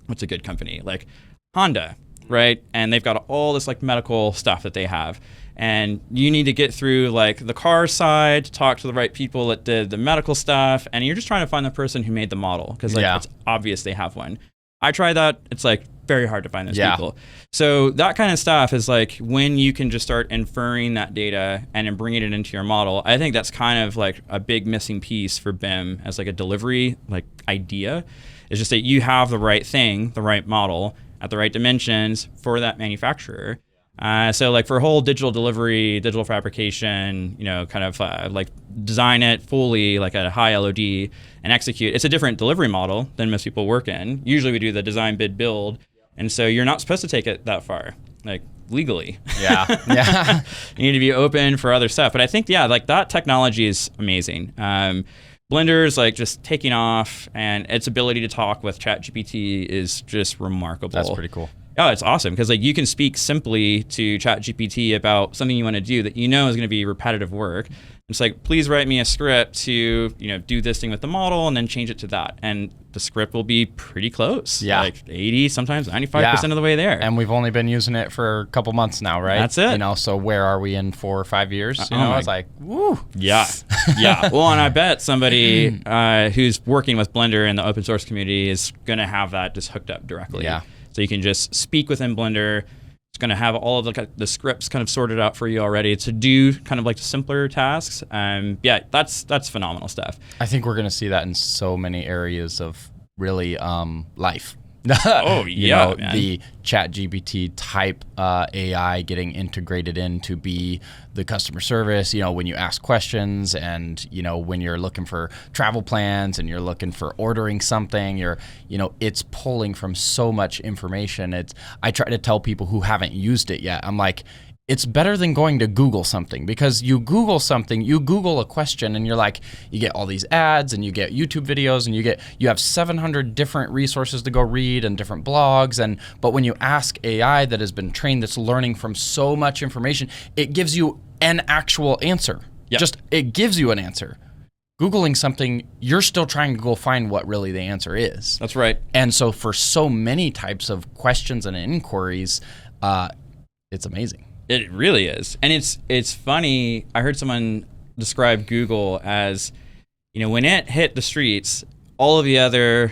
what's a good company? Like Honda, right? And they've got all this like medical stuff that they have. And you need to get through like the car side to talk to the right people that did the medical stuff, and you're just trying to find the person who made the model because like it's obvious they have one. I tried that; it's like very hard to find those people. So that kind of stuff is like when you can just start inferring that data and then bringing it into your model. I think that's kind of like a big missing piece for BIM as like a delivery like idea. Is just that you have the right thing, the right model at the right dimensions for that manufacturer. So like for whole digital delivery, digital fabrication, you know, kind of like design it fully like at a high LOD and execute. It's a different delivery model than most people work in. Usually we do the design, bid, build. And so you're not supposed to take it that far, like legally. Yeah. You need to be open for other stuff. But I think, like that technology is amazing. Blender is like just taking off, and its ability to talk with ChatGPT is just remarkable. That's pretty cool. Oh, it's awesome because like you can speak simply to ChatGPT about something you want to do that you know is going to be repetitive work. It's like, please write me a script to do this thing with the model and then change it to that, and the script will be pretty close. Yeah, like 80, sometimes 95% of the way there. And we've only been using it for a couple months now, right? That's it. So where are we in 4 or 5 years? I was like, woo. Yeah. Well, and I bet somebody who's working with Blender in the open source community is going to have that just hooked up directly. Yeah. So you can just speak within Blender. It's going to have all of the scripts kind of sorted out for you already to do kind of like simpler tasks. That's phenomenal stuff. I think we're going to see that in so many areas of really life. Oh, yeah, man. The ChatGPT type AI getting integrated in to be the customer service, when you ask questions and, when you're looking for travel plans and you're looking for ordering something, it's pulling from so much information. I try to tell people who haven't used it yet, I'm like, it's better than going to Google something, because you Google something, you Google a question, and you're like, you get all these ads and you get YouTube videos and you have 700 different resources to go read and different blogs. But when you ask AI that has been trained, that's learning from so much information, it gives you an actual answer. Yep. It gives you an answer. Googling something, you're still trying to go find what really the answer is. That's right. And so for so many types of questions and inquiries, it's amazing. It really is. And it's funny. I heard someone describe Google as, when it hit the streets, all of the other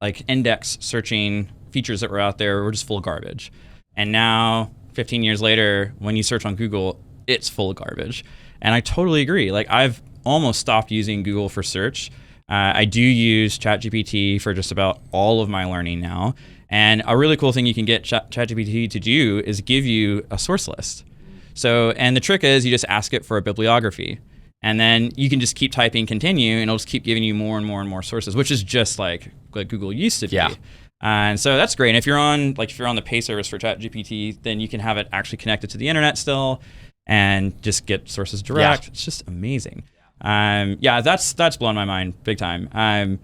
like index searching features that were out there were just full of garbage. And now, 15 years later, when you search on Google, it's full of garbage. And I totally agree. Like I've almost stopped using Google for search. I do use ChatGPT for just about all of my learning now. And a really cool thing you can get ChatGPT to do is give you a source list. So, and the trick is you just ask it for a bibliography. And then you can just keep typing continue, and it'll just keep giving you more and more and more sources, which is just like what Google used to be. Yeah. And so that's great. And if you're on the pay service for ChatGPT, then you can have it actually connected to the internet still and just get sources direct. Yeah. It's just amazing. That's blown my mind big time.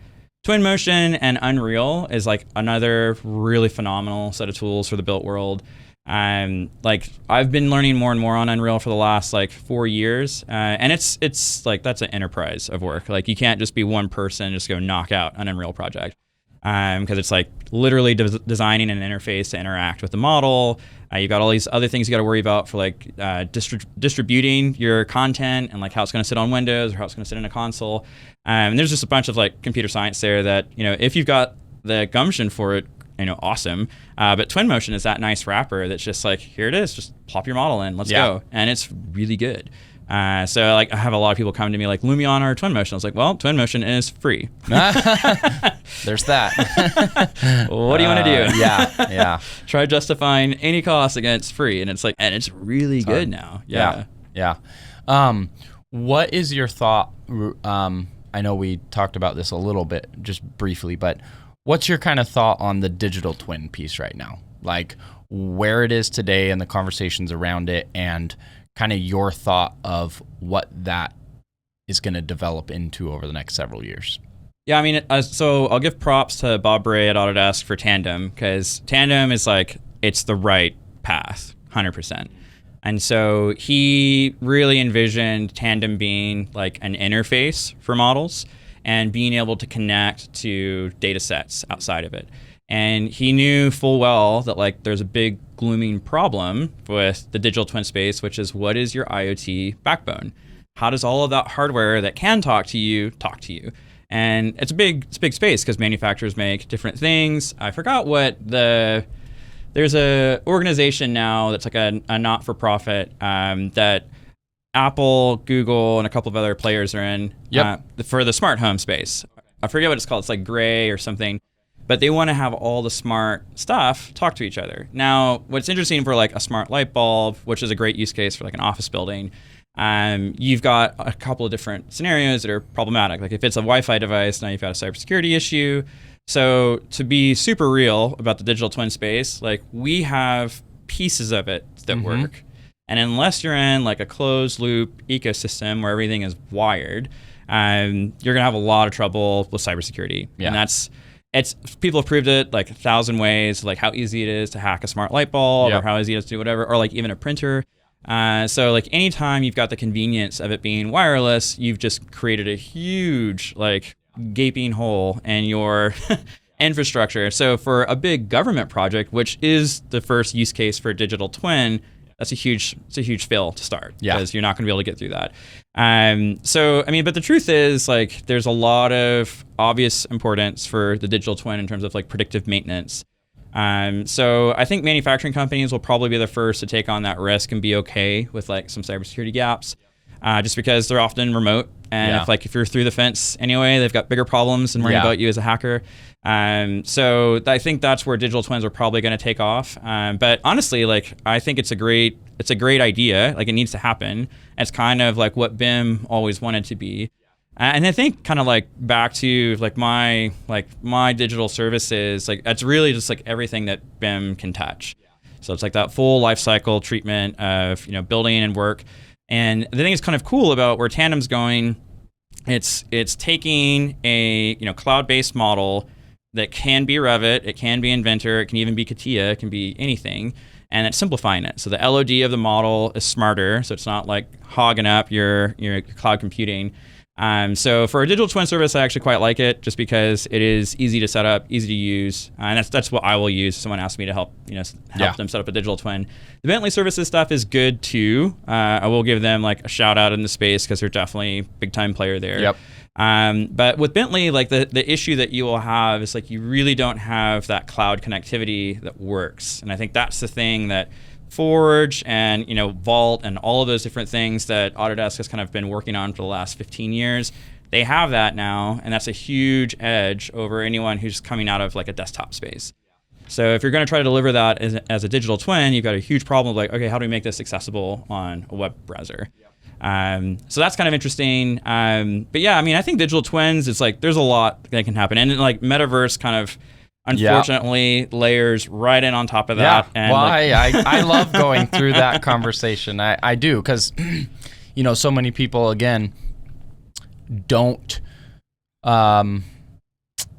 Twinmotion and Unreal is like another really phenomenal set of tools for the built world. I've been learning more and more on Unreal for the last 4 years, and it's like that's an enterprise of work. Like you can't just be one person just go knock out an Unreal project. because it's like literally designing an interface to interact with the model. You've got all these other things you got to worry about for like distributing your content and like how it's going to sit on Windows or how it's going to sit in a console. And there's just a bunch of like computer science there that, if you've got the gumption for it, awesome. But Twinmotion is that nice wrapper that's just like, here it is, just plop your model in, let's go. And it's really good. So like I have a lot of people come to me like Lumion or Twinmotion. I was like, well, Twinmotion is free. There's that. What do you want to do? Yeah. Try justifying any cost against free, and it's like, and it's really good now. Yeah. What is your thought? I know we talked about this a little bit, just briefly, but what's your kind of thought on the digital twin piece right now? Like where it is today and the conversations around it, and kind of your thought of what that is going to develop into over the next several years. Yeah, I mean, so I'll give props to Bob Brey at Autodesk for Tandem, because Tandem is like, it's the right path, 100%. And so he really envisioned Tandem being like an interface for models and being able to connect to data sets outside of it. And he knew full well that like there's a big glooming problem with the digital twin space, which is, what is your IoT backbone? How does all of that hardware that can talk to you? And it's a big space because manufacturers make different things. I forgot what there's a organization now that's like a not-for-profit that Apple, Google, and a couple of other players are in for the smart home space. I forget what it's called. It's like Gray or something. But they want to have all the smart stuff talk to each other. Now, what's interesting for like a smart light bulb, which is a great use case for like an office building, you've got a couple of different scenarios that are problematic. Like if it's a Wi-Fi device, now you've got a cybersecurity issue. So to be super real about the digital twin space, like we have pieces of it that work. And unless you're in like a closed loop ecosystem where everything is wired, you're gonna have a lot of trouble with cybersecurity. Yeah. And people have proved it like 1,000 ways, like how easy it is to hack a smart light bulb or how easy it is to do whatever, or like even a printer. So like anytime you've got the convenience of it being wireless, you've just created a huge like gaping hole in your infrastructure. So for a big government project, which is the first use case for digital twin, it's a huge fail to start because you're not going to be able to get through that. So, I mean, but the truth is like there's a lot of obvious importance for the digital twin in terms of like predictive maintenance. So I think manufacturing companies will probably be the first to take on that risk and be okay with like some cybersecurity gaps, just because they're often remote. And if you're through the fence anyway, they've got bigger problems than worrying about you as a hacker. So I think that's where digital twins are probably going to take off. But honestly, like I think it's a great idea. Like it needs to happen. It's kind of like what BIM always wanted to be. And I think kind of like back to like my digital services, like it's really just like everything that BIM can touch. So it's like that full life cycle treatment of building and work. And the thing that's kind of cool about where Tandem's going, it's taking a cloud-based model that can be Revit, it can be Inventor, it can even be CATIA, it can be anything, and it's simplifying it. So the LOD of the model is smarter, so it's not like hogging up your cloud computing. So for a digital twin service, I actually quite like it just because it is easy to set up, easy to use, and that's what I will use if someone asks me to help them set up a digital twin. The Bentley Services stuff is good too. I will give them like a shout out in the space because they're definitely a big time player there. But with Bentley, like the issue that you will have is like you really don't have that cloud connectivity that works, and I think that's the thing that Forge and Vault and all of those different things that Autodesk has kind of been working on for the last 15 years, they have that now, and that's a huge edge over anyone who's coming out of like a desktop space. So if you're going to try to deliver that as a digital twin, you've got a huge problem of like, okay, how do we make this accessible on a web browser? So that's kind of interesting. But yeah, I mean, I think digital twins, it's like there's a lot that can happen, and like Metaverse kind of unfortunately layers right in on top of that. And I love going through that conversation. I do, because so many people again don't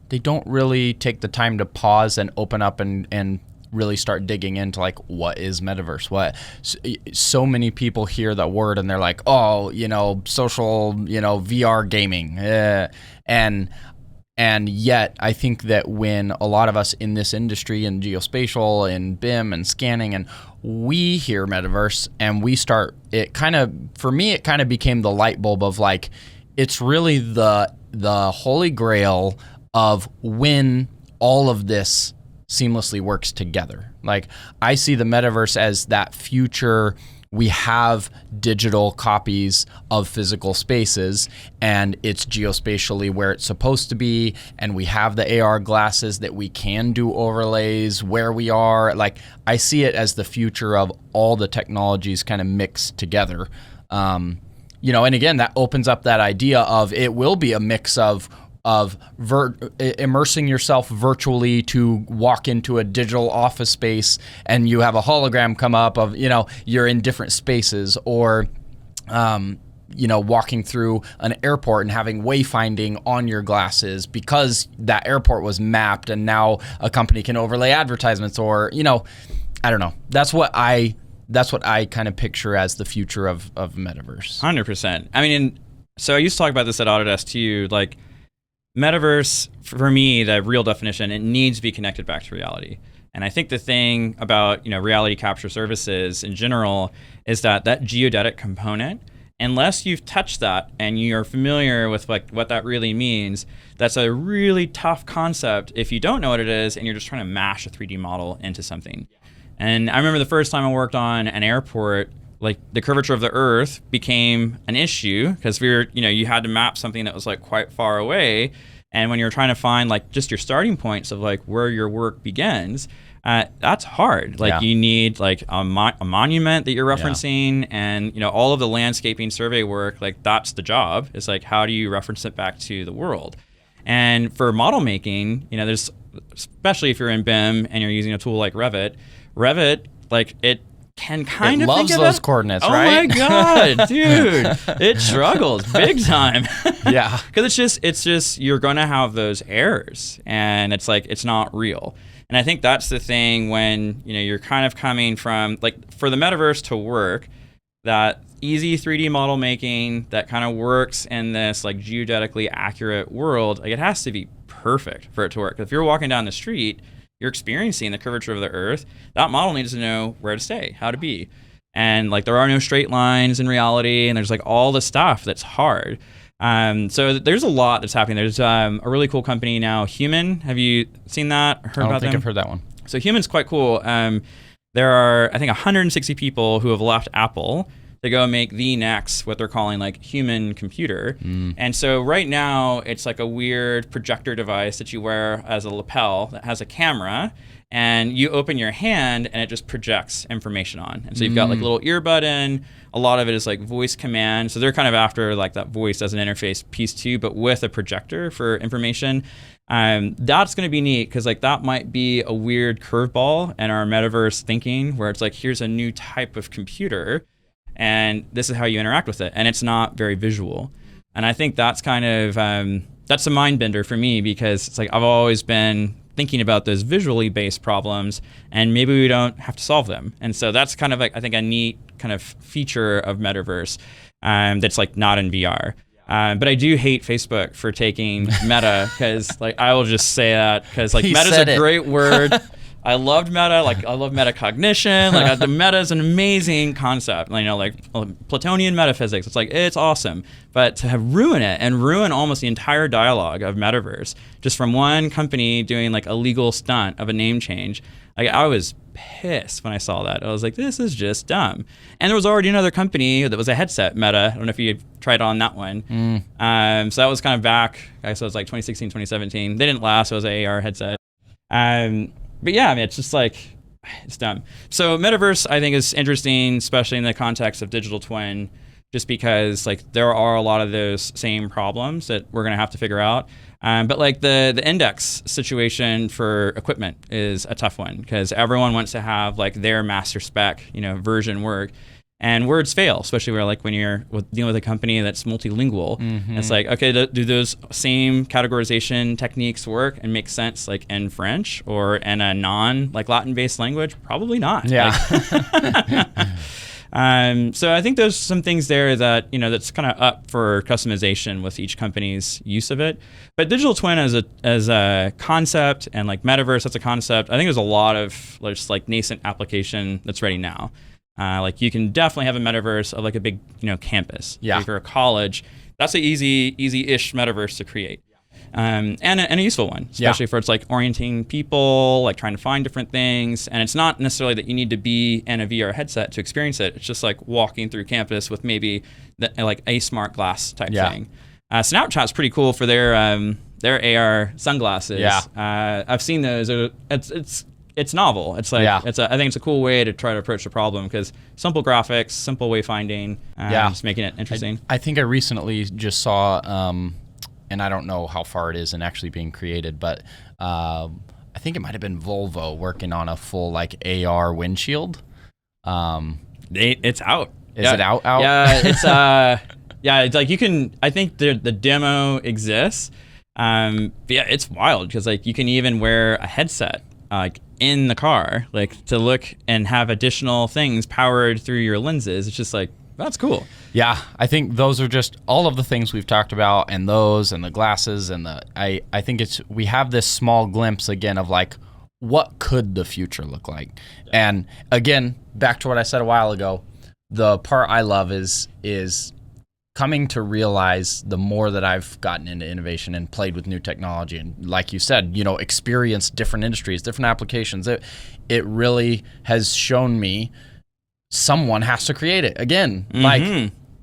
they don't really take the time to pause and open up and really start digging into like what is Metaverse. So many people hear that word and they're like, oh, social, VR gaming, And yet, I think that when a lot of us in this industry, in geospatial and BIM and scanning, and we hear Metaverse and we start, for me, it kind of became the light bulb of like, it's really the holy grail of when all of this seamlessly works together. Like, I see the Metaverse as that future. We have digital copies of physical spaces, and it's geospatially where it's supposed to be, and we have the AR glasses that we can do overlays where we are. Like, I see it as the future of all the technologies kind of mixed together. And again, that opens up that idea of it will be a mix of immersing yourself virtually to walk into a digital office space and you have a hologram come up of, you're in different spaces, or, walking through an airport and having wayfinding on your glasses because that airport was mapped and now a company can overlay advertisements, or, I don't know. That's what I kind of picture as the future of Metaverse. 100%. I mean, so I used to talk about this at Autodesk too, like, Metaverse, for me, the real definition, it needs to be connected back to reality. And I think the thing about, reality capture services in general is that geodetic component, unless you've touched that and you're familiar with like what that really means, that's a really tough concept if you don't know what it is and you're just trying to mash a 3D model into something. And I remember the first time I worked on an airport, like the curvature of the earth became an issue because you had to map something that was like quite far away. And when you're trying to find like just your starting points of like where your work begins, that's hard. Like you need like a monument that you're referencing, and all of the landscaping survey work, like that's the job. It's like, how do you reference it back to the world? And for model making, there's, especially if you're in BIM and you're using a tool like Revit, like it can kind of loves think those coordinates, oh right? Oh my God, dude, it struggles big time. Yeah, because it's just you're gonna have those errors, and it's like it's not real. And I think that's the thing when you're kind of coming from like for the Metaverse to work, that easy 3D model making that kind of works in this like geodetically accurate world. Like it has to be perfect for it to work. If you're walking down the street, you're experiencing the curvature of the earth, that model needs to know where to stay, how to be. And like there are no straight lines in reality, and there's like all the stuff that's hard. So there's a lot that's happening. There's a really cool company now, Human. Have you seen that? Heard about them? I don't think I've heard that one. So Human's quite cool. There are, I think, 160 people who have left Apple to go make the next, what they're calling like human computer. And so right now it's like a weird projector device that you wear as a lapel that has a camera, and you open your hand and it just projects information on. And so you've got like a little earbud in. A lot of it is like voice command. So they're kind of after like that voice as an interface piece too, but with a projector for information. That's going to be neat because like that might be a weird curveball in our Metaverse thinking, where it's like, here's a new type of computer and this is how you interact with it. And it's not very visual. And I think that's kind of, that's a mind bender for me, because it's like I've always been thinking about those visually based problems, and maybe we don't have to solve them. And so that's kind of like, I think, a neat kind of feature of Metaverse that's like not in VR. But I do hate Facebook for taking Meta, because like I will just say that because like Meta's a great word. I loved Meta. Like I love metacognition. Like the Meta is an amazing concept. Like Platonian metaphysics. It's like it's awesome. But to ruin it and ruin almost the entire dialogue of Metaverse just from one company doing like a legal stunt of a name change, like I was pissed when I saw that. I was like, this is just dumb. And there was already another company that was a headset, Meta. I don't know if you tried on that one. So that was kind of back. I guess it was like 2016, 2017. They didn't last. It was an AR headset. But yeah, I mean, it's just like, it's dumb. So Metaverse, I think, is interesting, especially in the context of digital twin, just because like there are a lot of those same problems that we're going to have to figure out. But like the index situation for equipment is a tough one, because everyone wants to have like their master spec, version work. And words fail, especially when you're dealing with a company that's multilingual. It's like, okay, do those same categorization techniques work and make sense like in French or in a non like Latin-based language? Probably not. Yeah. So I think there's some things there that, that's kind of up for customization with each company's use of it. But digital twin as a concept, and like Metaverse as a concept, I think there's a lot of just like nascent application that's ready now. Like you can definitely have a Metaverse of like a big, campus. Yeah. Like if you're a college, that's an easy-ish Metaverse to create. And a useful one, especially for it's like orienting people, like trying to find different things. And it's not necessarily that you need to be in a VR headset to experience it. It's just like walking through campus with maybe like a smart glass type thing. Snapchat's pretty cool for their AR sunglasses. Yeah. I've seen those. It's novel. It's like I think it's a cool way to try to approach the problem, because simple graphics, simple wayfinding, just making it interesting. I think I recently just saw, and I don't know how far it is in actually being created, but I think it might have been Volvo working on a full like AR windshield. It's out. Is it out? Yeah, it's it's like you can. I think the demo exists. But yeah, it's wild because like you can even wear a headset like in the car, like to look and have additional things powered through your lenses. It's just like, that's cool. Yeah, I think those are just all of the things we've talked about, and those and the glasses and I think we have this small glimpse again of like, what could the future look like? And again, back to what I said a while ago, the part I love is coming to realize the more that I've gotten into innovation and played with new technology, and like you said, experienced different industries, different applications, it really has shown me someone has to create it again.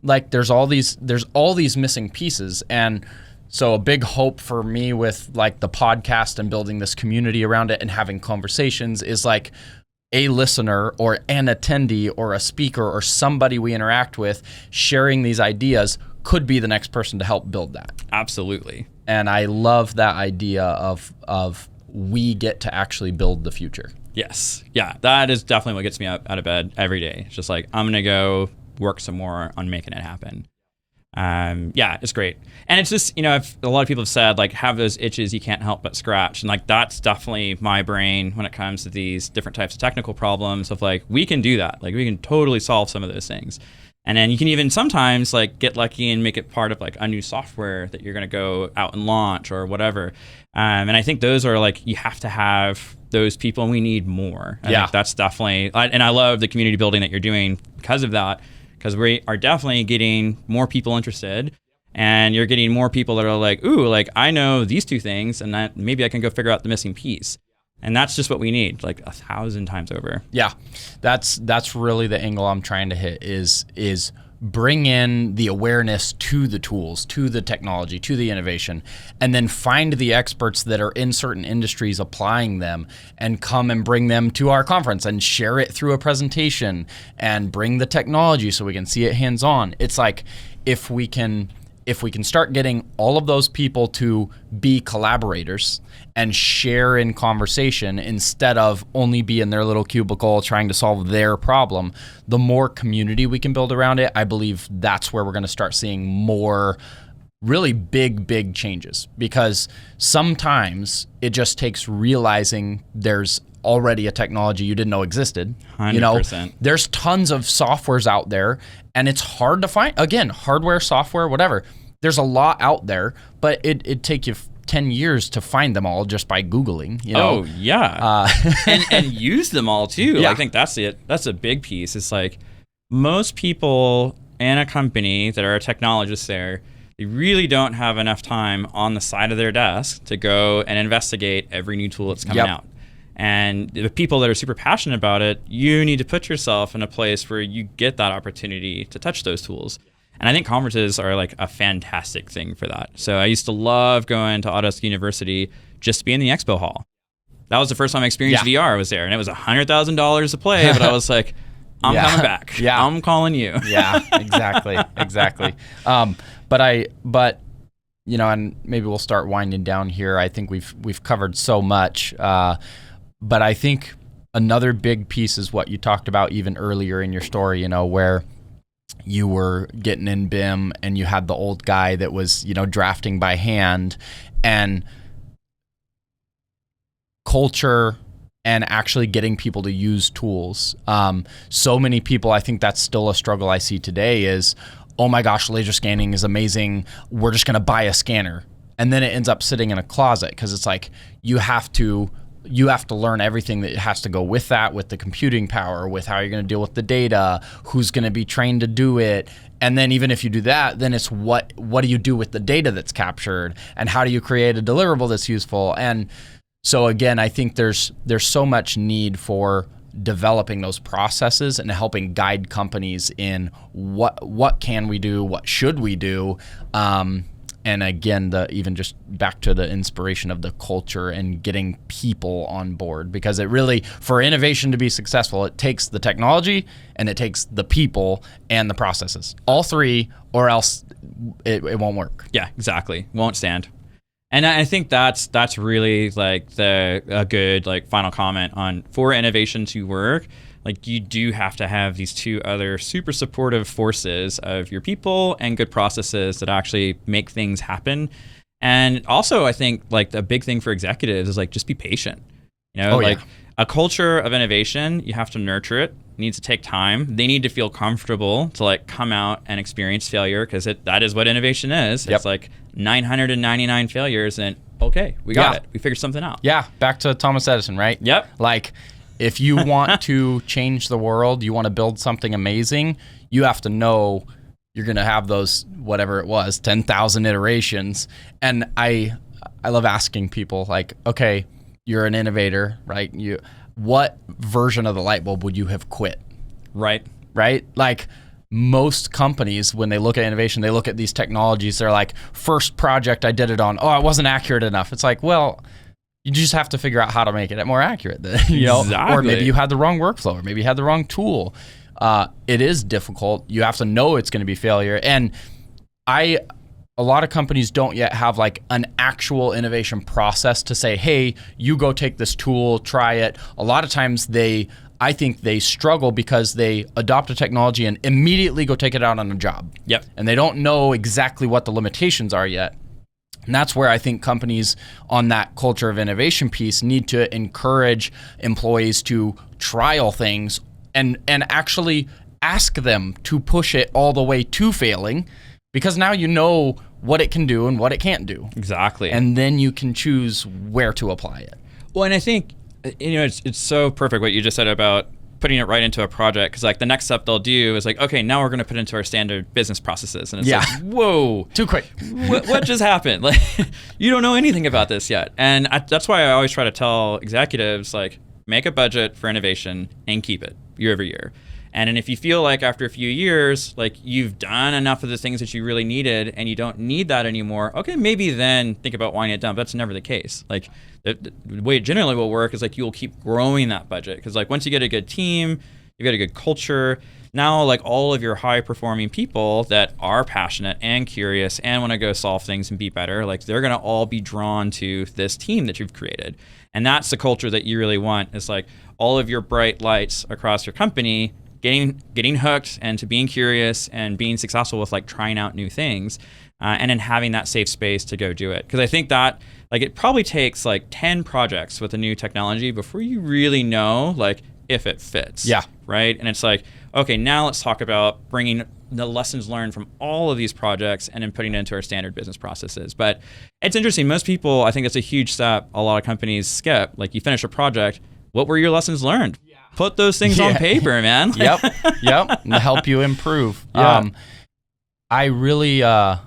Like there's all these missing pieces. And so a big hope for me with like the podcast and building this community around it and having conversations is like a listener or an attendee or a speaker or somebody we interact with sharing these ideas could be the next person to help build that. Absolutely. And I love that idea of we get to actually build the future. Yes. Yeah, that is definitely what gets me out of bed every day. It's just like, I'm going to go work some more on making it happen. Yeah, it's great. And it's just, a lot of people have said, like, have those itches you can't help but scratch. And, like, that's definitely my brain when it comes to these different types of technical problems of, like, we can do that. Like, we can totally solve some of those things. And then you can even sometimes, like, get lucky and make it part of, like, a new software that you're going to go out and launch or whatever. And I think those are, like, you have to have those people, and we need more. I think that's definitely, and I love the community building that you're doing because of that. Because we are definitely getting more people interested, and you're getting more people that are like, ooh, like I know these two things, and that maybe I can go figure out the missing piece. And that's just what we need, like 1,000 times over. Yeah, that's really the angle I'm trying to hit is bring in the awareness to the tools, to the technology, to the innovation, and then find the experts that are in certain industries applying them and come and bring them to our conference and share it through a presentation and bring the technology so we can see it hands-on. It's like if we can start getting all of those people to be collaborators and share in conversation instead of only be in their little cubicle trying to solve their problem, the more community we can build around it, I believe that's where we're going to start seeing more really big changes. Because sometimes it just takes realizing there's already a technology you didn't know existed. 100%. There's tons of softwares out there, and it's hard to find. Again, hardware, software, whatever. There's a lot out there, but it'd take you 10 years to find them all just by Googling. Oh, yeah. And use them all, too. Yeah. I think that's it. That's a big piece. It's like most people in a company that are technologists there, they really don't have enough time on the side of their desk to go and investigate every new tool that's coming out. And the people that are super passionate about it, you need to put yourself in a place where you get that opportunity to touch those tools. And I think conferences are like a fantastic thing for that. So I used to love going to Autodesk University just to be in the expo hall. That was the first time I experienced VR. I was there, and it was $100,000 to play, but I was like, I'm coming back. I'm calling you. Exactly. But and maybe we'll start winding down here. I think we've covered so much. But I think another big piece is what you talked about even earlier in your story, where you were getting in BIM and you had the old guy that was, drafting by hand, and culture and actually getting people to use tools. So many people, I think that's still a struggle I see today is, oh my gosh, laser scanning is amazing. We're just going to buy a scanner. And then it ends up sitting in a closet because it's like you have to learn everything that has to go with that, with the computing power, with how you're going to deal with the data, who's going to be trained to do it. And then even if you do that, then it's what do you do with the data that's captured, and how do you create a deliverable that's useful? And so again, I think there's so much need for developing those processes and helping guide companies in what can we do, what should we do, and again, even just back to the inspiration of the culture and getting people on board, because it really, for innovation to be successful, it takes the technology and it takes the people and the processes, all three, or else it won't work. Yeah, exactly. Won't stand. And I think that's really like a good like final comment on, for innovation to work, like you do have to have these two other super supportive forces of your people and good processes that actually make things happen. And also I think like the big thing for executives is like just be patient. You know, a culture of innovation, you have to nurture it. It needs to take time. They need to feel comfortable to like come out and experience failure, because that is what innovation is. Yep. It's like 999 failures and okay, we got it. We figured something out. Yeah, back to Thomas Edison, right? Yep. Like if you want to change the world, you want to build something amazing, you have to know you're going to have those, whatever it was, 10,000 iterations. And I love asking people like, okay, you're an innovator, right? What version of the light bulb would you have quit? Right. Like most companies, when they look at innovation, they look at these technologies. They're like, first project I did it on, it wasn't accurate enough. It's like, well, you just have to figure out how to make it more accurate, you know? Exactly. Or maybe you had the wrong workflow, or maybe you had the wrong tool. It is difficult. You have to know it's going to be failure. And a lot of companies don't yet have like an actual innovation process to say, hey, you go take this tool, try it. A lot of times I think they struggle because they adopt a technology and immediately go take it out on a job. Yep. And they don't know exactly what the limitations are yet. And that's where I think companies on that culture of innovation piece need to encourage employees to trial things and actually ask them to push it all the way to failing, because now you know what it can do and what it can't do. Exactly. And then you can choose where to apply it. Well, and I think, it's so perfect what you just said about putting it right into a project, because like the next step they'll do is like, okay, now we're going to put it into our standard business processes, and it's like, whoa, too quick. what just happened? Like, you don't know anything about this yet. And that's why I always try to tell executives, like, make a budget for innovation and keep it year over year. And if you feel like after a few years, like you've done enough of the things that you really needed and you don't need that anymore, okay, maybe then think about winding it down. But that's never the case. Like the way it generally will work is like you'll keep growing that budget, because like once you get a good team, you've got a good culture. Now like all of your high performing people that are passionate and curious and want to go solve things and be better, like they're going to all be drawn to this team that you've created. And that's the culture that you really want. It's like all of your bright lights across your company getting hooked and to being curious and being successful with like trying out new things, and then having that safe space to go do it. Because I think that like it probably takes like 10 projects with a new technology before you really know like if it fits. Yeah. Right. And it's like, okay, now let's talk about bringing the lessons learned from all of these projects and then putting it into our standard business processes. But it's interesting. Most people, I think it's a huge step a lot of companies skip. Like you finish a project, what were your lessons learned? Put those things on paper, man. Yep. And help you improve. Yeah. I really I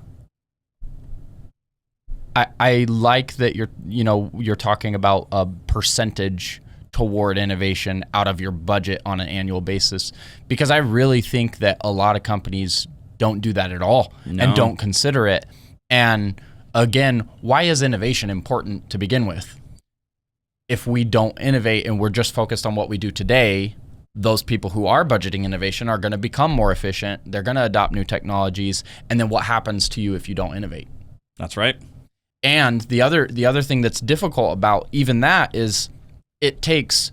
like that you're talking about a percentage toward innovation out of your budget on an annual basis, because I really think that a lot of companies don't do that at all and don't consider it. And again, why is innovation important to begin with? If we don't innovate and we're just focused on what we do today, those people who are budgeting innovation are going to become more efficient. They're going to adopt new technologies. And then what happens to you if you don't innovate? That's right. And the other thing that's difficult about even that is it takes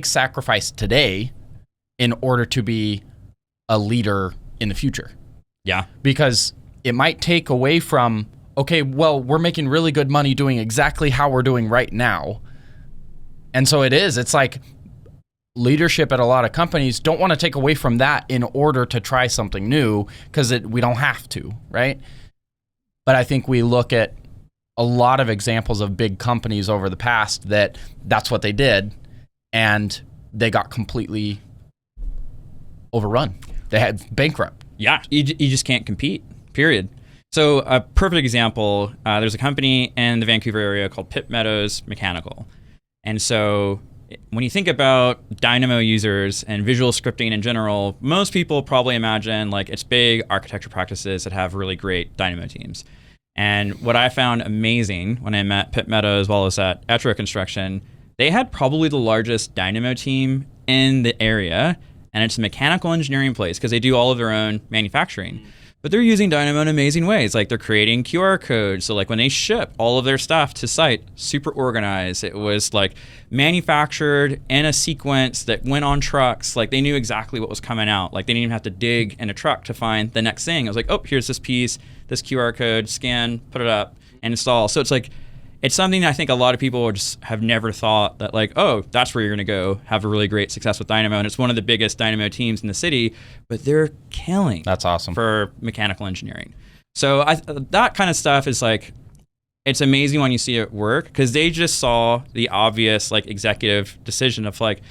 sacrifice today in order to be a leader in the future. Yeah. Because it might take away from, okay, well, we're making really good money doing exactly how we're doing right now. And so it's like leadership at a lot of companies don't want to take away from that in order to try something new because we don't have to, right? But I think we look at a lot of examples of big companies over the past that's what they did, and they got completely overrun. They had bankrupt. Yeah, you just can't compete, period. So a perfect example, there's a company in the Vancouver area called Pitt Meadows Mechanical. And so when you think about Dynamo users and visual scripting in general, most people probably imagine like it's big architecture practices that have really great Dynamo teams. And what I found amazing when I met Pitt Meadows as well as at Etro Construction, they had probably the largest Dynamo team in the area, and it's a mechanical engineering place because they do all of their own manufacturing. But they're using Dynamo in amazing ways. Like they're creating QR codes. So like when they ship all of their stuff to site, super organized. It was like manufactured in a sequence that went on trucks. Like they knew exactly what was coming out. Like they didn't even have to dig in a truck to find the next thing. I was like, oh, here's this piece, this QR code, scan, put it up, and install. So it's like, it's something I think a lot of people just have never thought that like, oh, that's where you're going to go have a really great success with Dynamo. And it's one of the biggest Dynamo teams in the city, but they're killing. That's awesome. For mechanical engineering. So that kind of stuff is like, it's amazing when you see it work because they just saw the obvious like executive decision of like,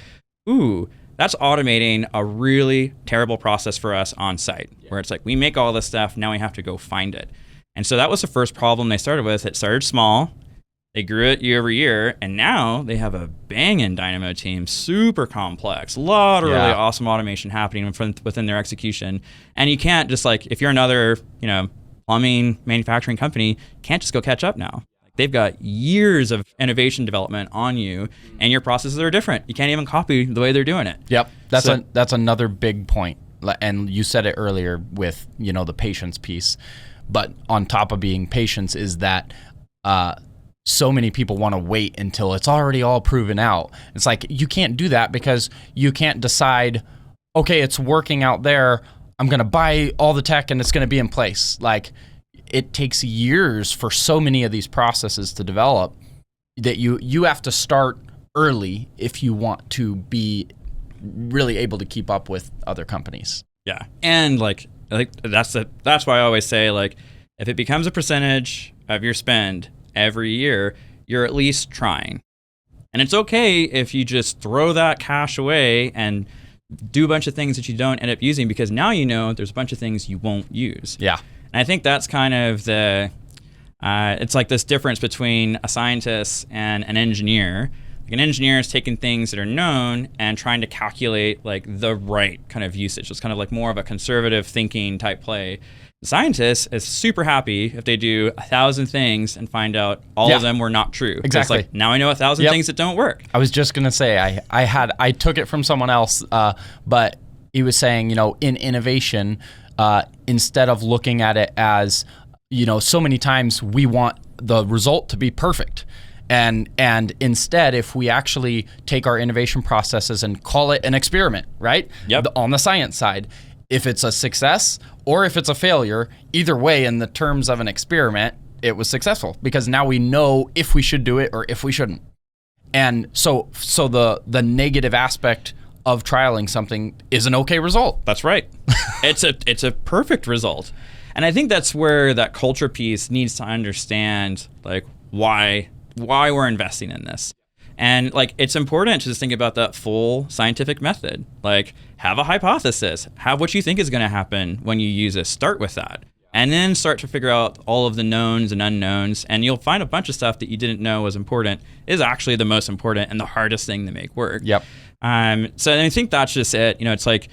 ooh, that's automating a really terrible process for us on site where it's like, we make all this stuff, now we have to go find it. And so that was the first problem they started with. It started small. They grew it year over year, and now they have a banging Dynamo team, super complex, a lot of really awesome automation happening within their execution. And you can't just like, if you're another, plumbing manufacturing company, can't just go catch up now. They've got years of innovation development on you, and your processes are different. You can't even copy the way they're doing it. Yep, that's another big point. And you said it earlier with the patience piece, but on top of being patience is that. So many people want to wait until it's already all proven out. It's like, you can't do that because you can't decide, okay, it's working out there. I'm going to buy all the tech and it's going to be in place. Like it takes years for so many of these processes to develop that you have to start early if you want to be really able to keep up with other companies. Yeah. And like that's why I always say like, if it becomes a percentage of your spend every year, you're at least trying. And it's okay if you just throw that cash away and do a bunch of things that you don't end up using because now there's a bunch of things you won't use. Yeah. And I think that's kind of it's like this difference between a scientist and an engineer. Like an engineer is taking things that are known and trying to calculate like the right kind of usage. It's kind of like more of a conservative thinking type play. The scientist is super happy if they do 1,000 things and find out all of them were not true. Exactly. It's like, now I know 1,000 things that don't work. I was just going to say, I took it from someone else, but he was saying, in innovation, instead of looking at it as, so many times we want the result to be perfect. And instead, if we actually take our innovation processes and call it an experiment, right? Yep. On the science side, if it's a success or if it's a failure, either way, in the terms of an experiment, it was successful because now we know if we should do it or if we shouldn't. And so the negative aspect of trialing something is an okay result. That's right. It's a perfect result. And I think that's where that culture piece needs to understand like why we're investing in this. And like, it's important to just think about that full scientific method. Like, have a hypothesis, have what you think is going to happen when you use it. Start with that. And then start to figure out all of the knowns and unknowns. And you'll find a bunch of stuff that you didn't know was important is actually the most important and the hardest thing to make work. Yep. So I think that's just it. It's like,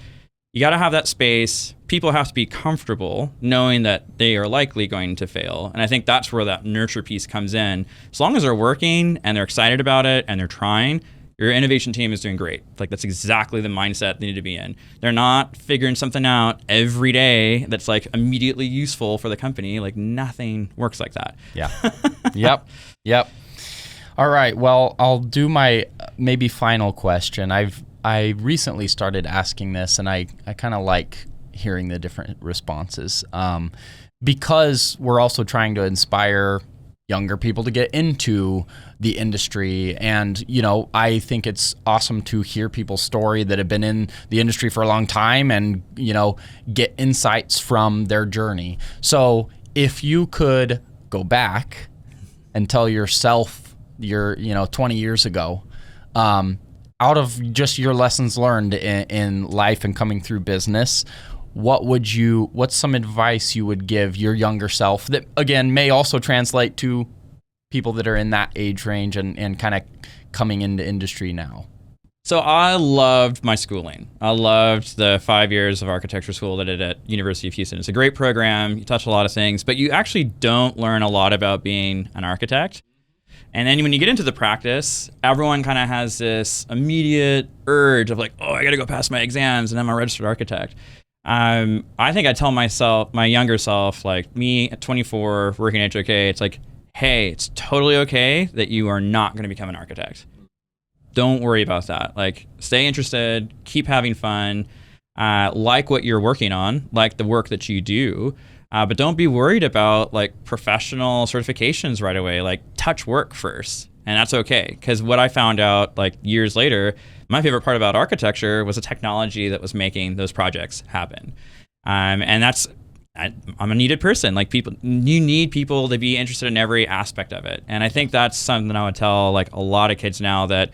you got to have that space. People have to be comfortable knowing that they are likely going to fail. And I think that's where that nurture piece comes in. As long as they're working and they're excited about it and they're trying, your innovation team is doing great. Like that's exactly the mindset they need to be in. They're not figuring something out every day that's like immediately useful for the company. Like nothing works like that. Yeah. Yep. All right. Well, I'll do my maybe final question. I recently started asking this, and I kind of like hearing the different responses because we're also trying to inspire younger people to get into the industry. And, I think it's awesome to hear people's story that have been in the industry for a long time and, get insights from their journey. So if you could go back and tell yourself 20 years ago, out of just your lessons learned in life and coming through business, what's some advice you would give your younger self that, again, may also translate to people that are in that age range and kind of coming into industry now? So I loved my schooling. I loved the 5 years of architecture school that I did at University of Houston. It's a great program. You touch a lot of things, but you actually don't learn a lot about being an architect. And then when you get into the practice, everyone kind of has this immediate urge of like, oh, I got to go pass my exams and I'm a registered architect. I think I tell myself, my younger self, like me at 24 working at HOK, it's like, hey, it's totally okay that you are not going to become an architect. Don't worry about that. Like, stay interested, keep having fun, like what you're working on, like the work that you do. But don't be worried about like professional certifications right away. Like, touch work first, and that's okay. Because what I found out like years later, my favorite part about architecture was the technology that was making those projects happen. And I'm a needed person. Like, you need people to be interested in every aspect of it. And I think that's something I would tell like a lot of kids now that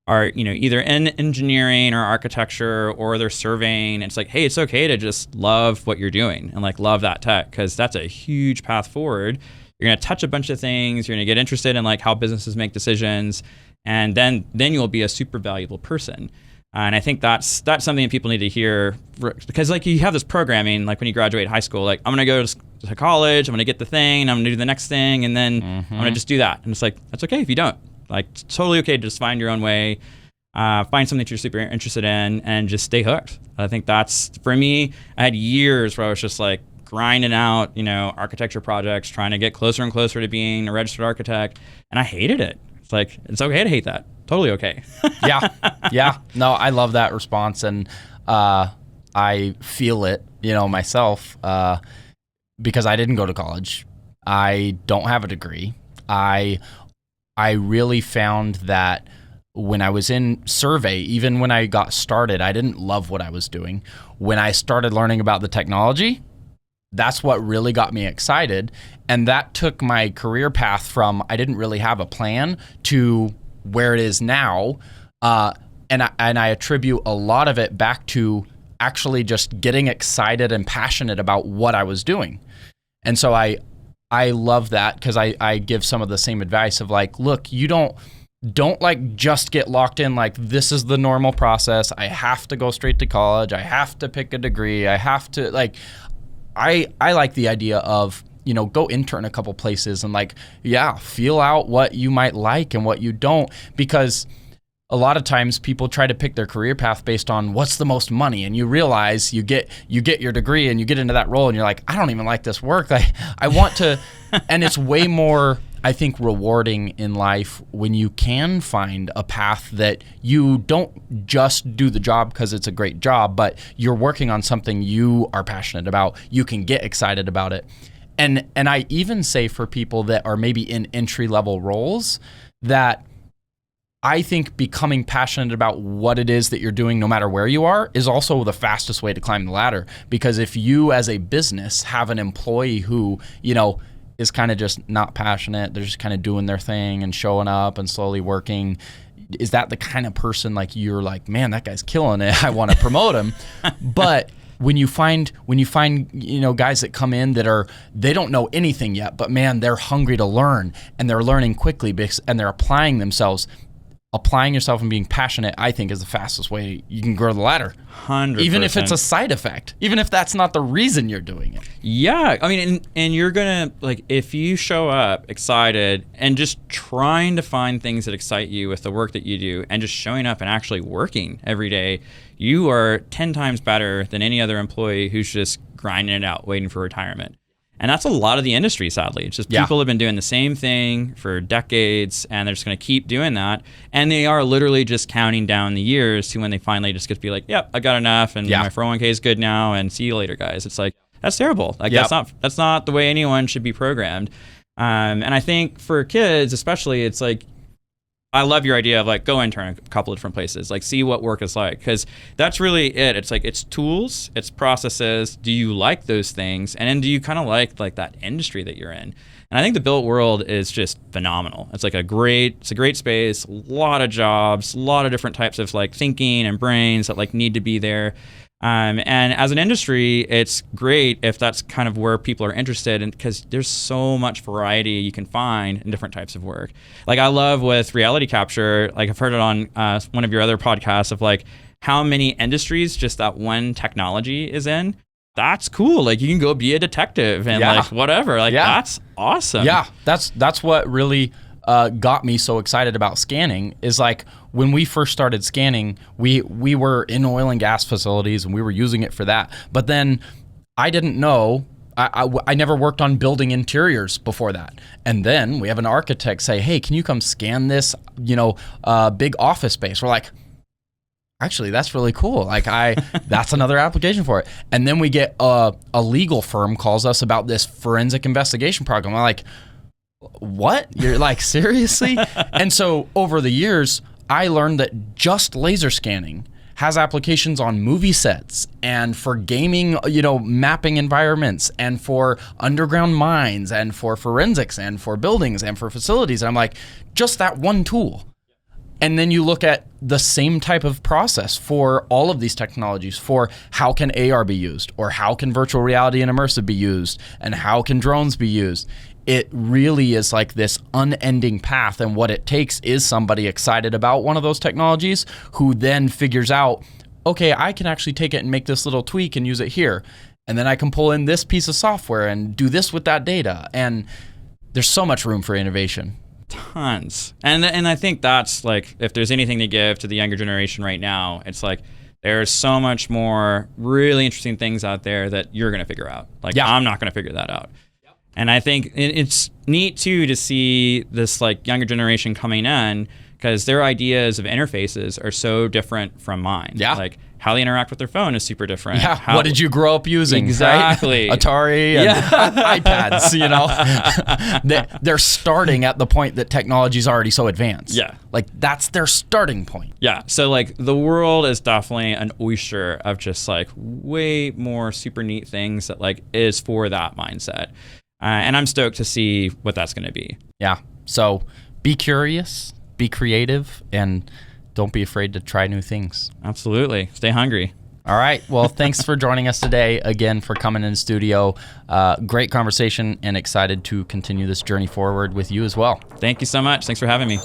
are, either in engineering or architecture or they're surveying. It's like, hey, it's okay to just love what you're doing and like love that tech, because that's a huge path forward. You're going to touch a bunch of things. You're going to get interested in like how businesses make decisions. And then you'll be a super valuable person. And I think that's something that people need to hear, because like you have this programming, like when you graduate high school, like I'm going to go to college, I'm going to get the thing, I'm going to do the next thing, and then I'm going to just do that. And it's like, that's okay if you don't. Like, it's totally okay to just find your own way, find something that you're super interested in, and just stay hooked. I think that's, for me, I had years where I was just like grinding out, architecture projects, trying to get closer and closer to being a registered architect, and I hated it. It's like, it's okay to hate that. Totally okay. Yeah. No, I love that response, and I feel it, myself, because I didn't go to college. I don't have a degree. I really found that when I was in survey, even when I got started, I didn't love what I was doing. When I started learning about the technology, that's what really got me excited. And that took my career path from I didn't really have a plan to where it is now. And I attribute a lot of it back to actually just getting excited and passionate about what I was doing. And so I love that, because I give some of the same advice of like, look, you don't like just get locked in like this is the normal process. I have to go straight to college. I have to pick a degree. I have to like, I like the idea of, go intern a couple places and like, feel out what you might like and what you don't, because a lot of times people try to pick their career path based on what's the most money, and you realize you get your degree and you get into that role and you're like, I don't even like this work. I want to, and it's way more, I think, rewarding in life when you can find a path that you don't just do the job because it's a great job, but you're working on something you are passionate about. You can get excited about it. And I even say for people that are maybe in entry-level roles that I think becoming passionate about what it is that you're doing, no matter where you are, is also the fastest way to climb the ladder. Because if you as a business have an employee who, is kind of just not passionate, they're just kind of doing their thing and showing up and slowly working, is that the kind of person like you're like, man, that guy's killing it, I want to promote him. But when you find guys that come in that they don't know anything yet, but man, they're hungry to learn and they're learning quickly and they're applying themselves. Applying yourself and being passionate, I think, is the fastest way you can grow the ladder. 100%. Even if it's a side effect, even if that's not the reason you're doing it. Yeah, I mean, and you're gonna, like, if you show up excited and just trying to find things that excite you with the work that you do, and just showing up and actually working every day, you are 10 times better than any other employee who's just grinding it out, waiting for retirement. And that's a lot of the industry, sadly. It's just people have been doing the same thing for decades, and they're just going to keep doing that. And they are literally just counting down the years to when they finally just get to be like, yep, I got enough, and my 401k is good now, and see you later, guys. It's like, that's terrible. Like, that's not the way anyone should be programmed. And I think for kids, especially, it's like, I love your idea of like go intern a couple of different places, like see what work is like, because that's really it. It's like it's tools, it's processes. Do you like those things, and then do you kind of like that industry that you're in? And I think the built world is just phenomenal. It's like a great space, a lot of jobs, a lot of different types of like thinking and brains that like need to be there. And as an industry, it's great if that's kind of where people are interested in, because there's so much variety you can find in different types of work. Like I love with reality capture, like I've heard it on one of your other podcasts of like how many industries just that one technology is in. That's cool. Like you can go be a detective and like whatever. Like that's awesome. Yeah, that's what really got me so excited about scanning is like when we first started scanning, we were in oil and gas facilities and we were using it for that. But then I didn't know, I never worked on building interiors before that. And then we have an architect say, hey, can you come scan this, big office space? We're like, actually, that's really cool. Like that's another application for it. And then we get a legal firm calls us about this forensic investigation program. I'm like, what? You're like, seriously? And so over the years, I learned that just laser scanning has applications on movie sets and for gaming, mapping environments and for underground mines and for forensics and for buildings and for facilities. And I'm like, just that one tool. And then you look at the same type of process for all of these technologies for how can AR be used, or how can virtual reality and immersive be used, and how can drones be used. It really is like this unending path, and what it takes is somebody excited about one of those technologies who then figures out, okay, I can actually take it and make this little tweak and use it here. And then I can pull in this piece of software and do this with that data. And there's so much room for innovation. Tons. And I think that's like, if there's anything to give to the younger generation right now, it's like there's so much more really interesting things out there that you're going to figure out. Like I'm not going to figure that out. And I think it's neat too to see this like younger generation coming in, because their ideas of interfaces are so different from mine. Yeah. Like how they interact with their phone is super different. Yeah. What did you grow up using? Exactly. Right? Atari and iPads, They're starting at the point that technology is already so advanced. Yeah. Like that's their starting point. Yeah. So like the world is definitely an oyster of just like way more super neat things that like is for that mindset. And I'm stoked to see what that's going to be. Yeah. So be curious, be creative, and don't be afraid to try new things. Absolutely. Stay hungry. All right. Well, thanks for joining us today, again, for coming in the studio. Great conversation, and excited to continue this journey forward with you as well. Thank you so much. Thanks for having me.